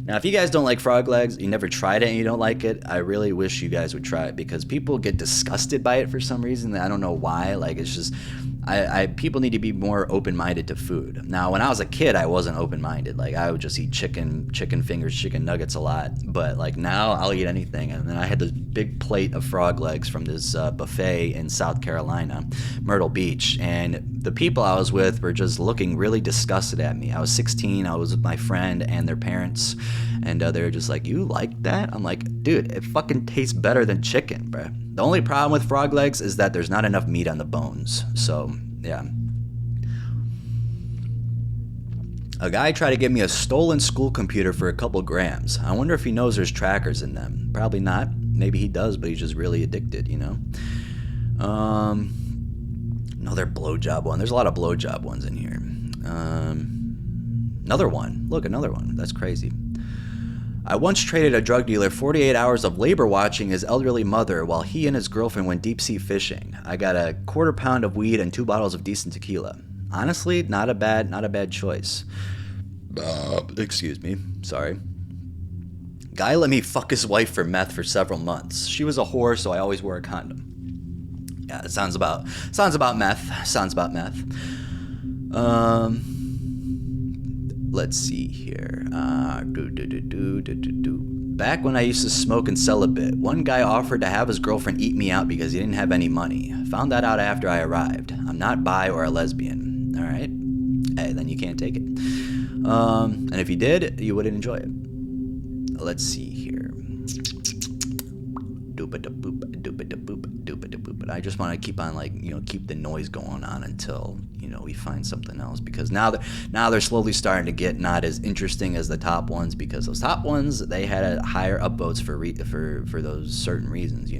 Now, if you guys don't like frog legs, you never tried it and you don't like it, I really wish you guys would try it because people get disgusted by it for some reason. I don't know why. Like, it's just, people need to be more open-minded to food. Now, when I was a kid, I wasn't open-minded. Like, I would just eat chicken fingers, chicken nuggets a lot. But, like, now I'll eat anything. And then I had this big plate of frog legs from this buffet in South Carolina, Myrtle Beach. And the people I was with were just looking really disgusted at me. I was 16. I was with my friend and their parents. And they were just like, you like that? I'm like, dude, it fucking tastes better than chicken, bruh. The only problem with frog legs is that there's not enough meat on the bones. So, yeah. A guy tried to give me a stolen school computer for a couple grams. I wonder if he knows there's trackers in them. Probably not. Maybe he does, but he's just really addicted, Another blowjob one. There's a lot of blowjob ones in here. Another one. Look, another one. That's crazy. I once traded a drug dealer 48 hours of labor watching his elderly mother while he and his girlfriend went deep-sea fishing. I got a quarter pound of weed and 2 bottles of decent tequila. Honestly, not a bad choice. Excuse me. Sorry. Guy let me fuck his wife for meth for several months. She was a whore, so I always wore a condom. Yeah, it sounds about meth. Let's see here. Back when I used to smoke and sell a bit, one guy offered to have his girlfriend eat me out because he didn't have any money. Found that out after I arrived. I'm not bi or a lesbian. All right. Hey, then you can't take it. And if you did, you wouldn't enjoy it. Let's see here. I just want to keep on keep the noise going on until we find something else, because now they're slowly starting to get not as interesting as the top ones, because those top ones, they had a higher upvotes for those certain reasons,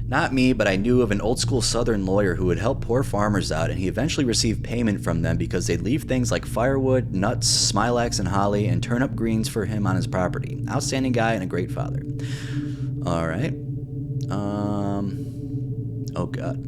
Not me, but I knew of an old school Southern lawyer who would help poor farmers out, and he eventually received payment from them because they'd leave things like firewood, nuts, smilax, and holly, and turnip greens for him on his property. Outstanding guy and a great father. All right. Oh God.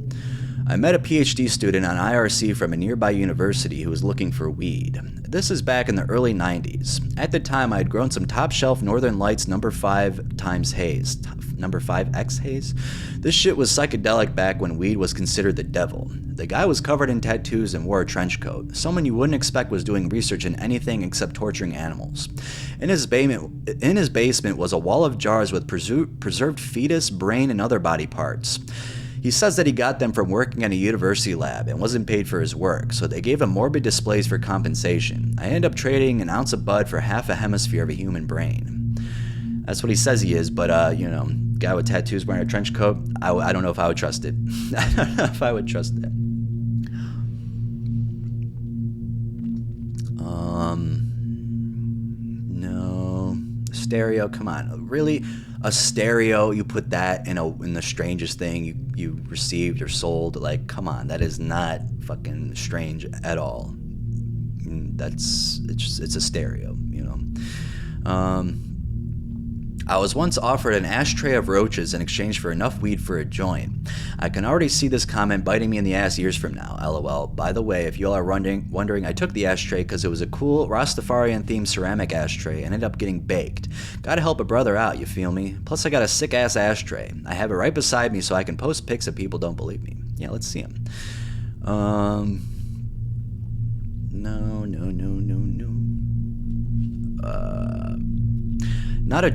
I met a PhD student on IRC from a nearby university who was looking for weed. This is back in the early 90s. At the time, I had grown some top shelf Northern Lights number 5 times haze. Number 5X haze? This shit was psychedelic back when weed was considered the devil. The guy was covered in tattoos and wore a trench coat. Someone you wouldn't expect was doing research in anything except torturing animals. In his basement was a wall of jars with preserved fetus, brain, and other body parts. He says that he got them from working in a university lab and wasn't paid for his work, so they gave him morbid displays for compensation. I ended up trading an ounce of bud for half a hemisphere of a human brain. That's what he says he is, but, guy with tattoos wearing a trench coat, I don't know if I would trust it. I don't know if I would trust that. No. Stereo, come on. Really? A stereo, you put that in the strangest thing you received or sold? Like, come on, that is not fucking strange at all. It's a stereo, I was once offered an ashtray of roaches in exchange for enough weed for a joint. I can already see this comment biting me in the ass years from now, lol. By the way, if y'all are wondering, I took the ashtray because it was a cool Rastafarian-themed ceramic ashtray and ended up getting baked. Gotta help a brother out, you feel me? Plus I got a sick-ass ashtray. I have it right beside me so I can post pics if people don't believe me. Yeah, let's see them. No. Not a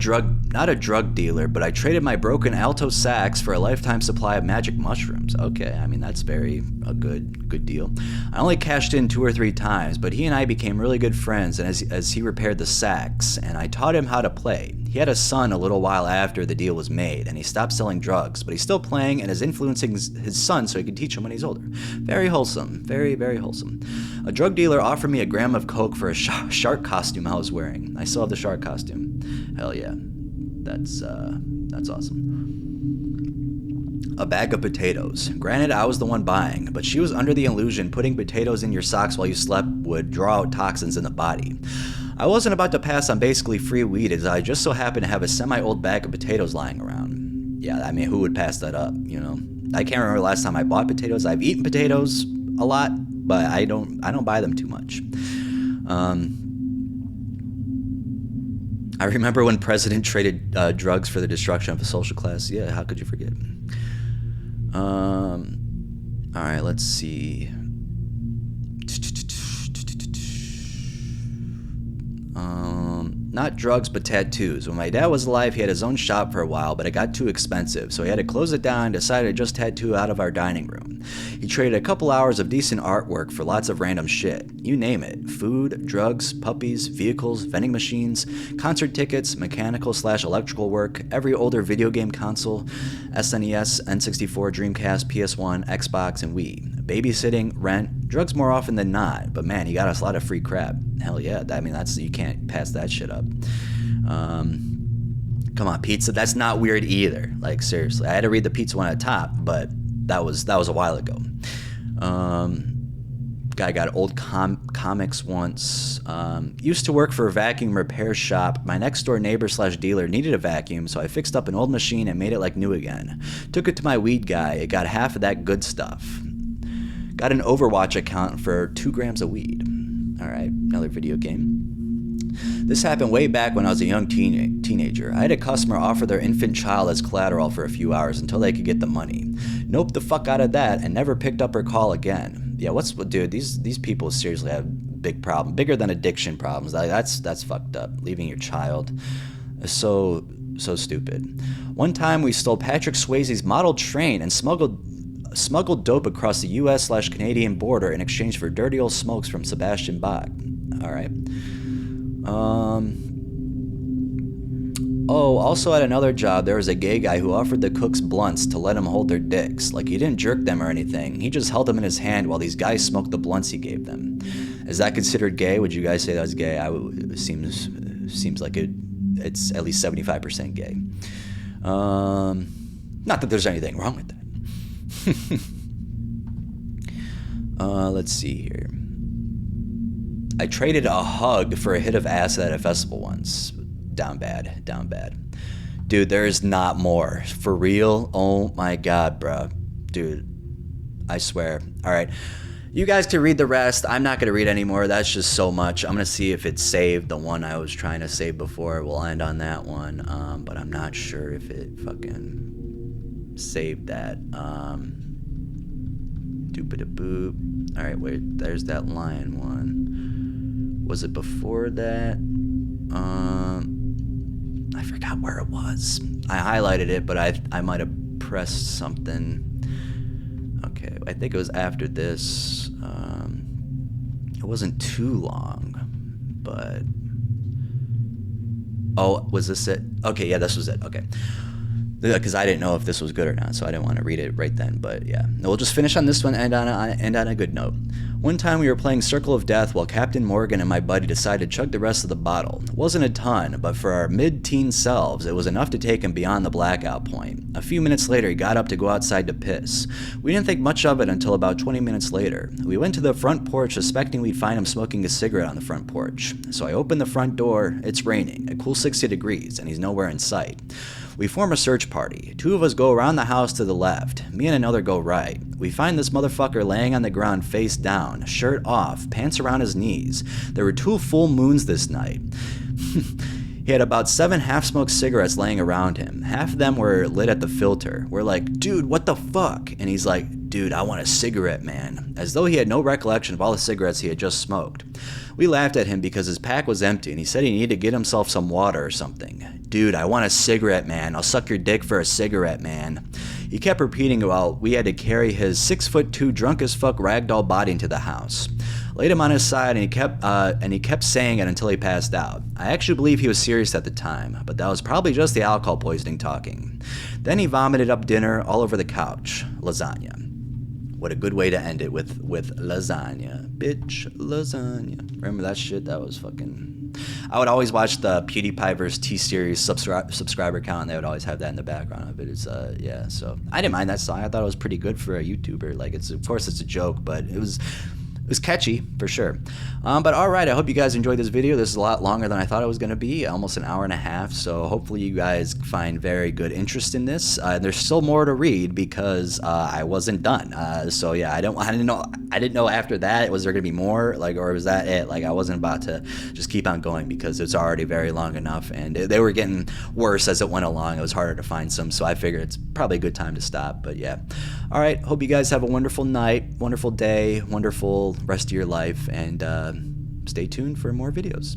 drug dealer, but I traded my broken alto sax for a lifetime supply of magic mushrooms. Okay, I mean, that's a good deal. I only cashed in 2 or 3 times, but he and I became really good friends, and as he repaired the sax, and I taught him how to play. He had a son a little while after the deal was made, and he stopped selling drugs, but he's still playing and is influencing his son so he can teach him when he's older. Very wholesome. Very, very wholesome. A drug dealer offered me a gram of coke for a shark costume I was wearing. I still have the shark costume. Hell yeah. That's awesome. A bag of potatoes. Granted, I was the one buying, but she was under the illusion putting potatoes in your socks while you slept would draw out toxins in the body. I wasn't about to pass on basically free weed, as I just so happened to have a semi-old bag of potatoes lying around. Yeah, I mean, who would pass that up, I can't remember the last time I bought potatoes. I've eaten potatoes a lot, but I don't buy them too much. I remember when President traded drugs for the destruction of a social class. Yeah, how could you forget? All right, let's see. Not drugs, but tattoos. When my dad was alive, he had his own shop for a while, but it got too expensive, so he had to close it down and decided to just tattoo out of our dining room. He traded a couple hours of decent artwork for lots of random shit. You name it. Food, drugs, puppies, vehicles, vending machines, concert tickets, mechanical/electrical work, every older video game console, SNES, N64, Dreamcast, PS1, Xbox, and Wii. Babysitting, rent, drugs more often than not, but man, he got us a lot of free crap. Hell yeah, you can't pass that shit up. Come on, pizza, that's not weird either. Like, seriously, I had to read the pizza one at the top, but that was a while ago. Guy got old comics once. Used to work for a vacuum repair shop. My next door neighbor/dealer needed a vacuum, so I fixed up an old machine and made it like new again. Took it to my weed guy. It got half of that good stuff. Got an Overwatch account for 2 grams of weed. All right, another video game. This happened way back when I was a young teenager. I had a customer offer their infant child as collateral for a few hours until they could get the money. Nope the fuck out of that and never picked up her call again. Yeah, dude, these people seriously have big problem, bigger than addiction problems. That's fucked up. Leaving your child is so stupid. One time we stole Patrick Swayze's model train and smuggled dope across the US/Canadian border in exchange for dirty old smokes from Sebastian Bach. All right. Oh, also at another job, there was a gay guy who offered the cooks blunts to let him hold their dicks. Like, he didn't jerk them or anything. He just held them in his hand while these guys smoked the blunts he gave them. Is that considered gay? Would you guys say that's gay? It seems like it's at least 75% gay. Not that there's anything wrong with that. Let's see here. I traded a hug for a hit of acid at a festival once. Down bad. Dude, there is not more. For real? Oh my god, bro. Dude, I swear. Alright. You guys can read the rest. I'm not going to read anymore. That's just so much. I'm going to see if it's saved. The one I was trying to save before. We'll end on that one. But I'm not sure if it fucking saved that. Doop-a-da-boop. Alright, wait. There's that lion one. Was it before that? I forgot where it was. I highlighted it, but I might have pressed something. Okay, I think it was after this. It wasn't too long, but... Oh, was this it? Okay, yeah, this was it. Okay. Because I didn't know if this was good or not, so I didn't want to read it right then. But yeah, we'll just finish on this one and end on a good note. One time we were playing Circle of Death while Captain Morgan and my buddy decided to chug the rest of the bottle. It wasn't a ton, but for our mid-teen selves, it was enough to take him beyond the blackout point. A few minutes later, he got up to go outside to piss. We didn't think much of it until about 20 minutes later. We went to the front porch suspecting we'd find him smoking a cigarette on the front porch. So I opened the front door. It's raining, a cool 60 degrees, and he's nowhere in sight. We form a search party. Two of us go around the house to the left. Me and another go right. We find this motherfucker laying on the ground face down, shirt off, pants around his knees. There were 2 full moons this night. He had about 7 half-smoked cigarettes laying around him. Half of them were lit at the filter. We're like, dude, what the fuck? And he's like, dude, I want a cigarette, man. As though he had no recollection of all the cigarettes he had just smoked. We laughed at him because his pack was empty and he said he needed to get himself some water or something. Dude, I want a cigarette, man. I'll suck your dick for a cigarette, man. He kept repeating while we had to carry his 6'2" drunk as fuck ragdoll body into the house. Laid him on his side and he kept saying it until he passed out. I actually believe he was serious at the time, but that was probably just the alcohol poisoning talking. Then he vomited up dinner all over the couch. Lasagna. What a good way to end it with lasagna. Bitch, lasagna. Remember that shit? That was fucking... I would always watch the PewDiePie vs. T-Series subscriber count, and they would always have that in the background of it. It's, yeah, so... I didn't mind that song. I thought it was pretty good for a YouTuber. Like, of course it's a joke, but it was catchy, for sure. But alright, I hope you guys enjoyed this video. This is a lot longer than I thought it was going to be, almost an hour and a half, so hopefully you guys find very good interest in this. There's still more to read because I wasn't done. So yeah, I didn't know after that, was there going to be more, like, or was that it? Like, I wasn't about to just keep on going because it's already very long enough, and they were getting worse as it went along. It was harder to find some, so I figured it's probably a good time to stop, but yeah. Alright, hope you guys have a wonderful night, wonderful day, wonderful rest of your life, and stay tuned for more videos.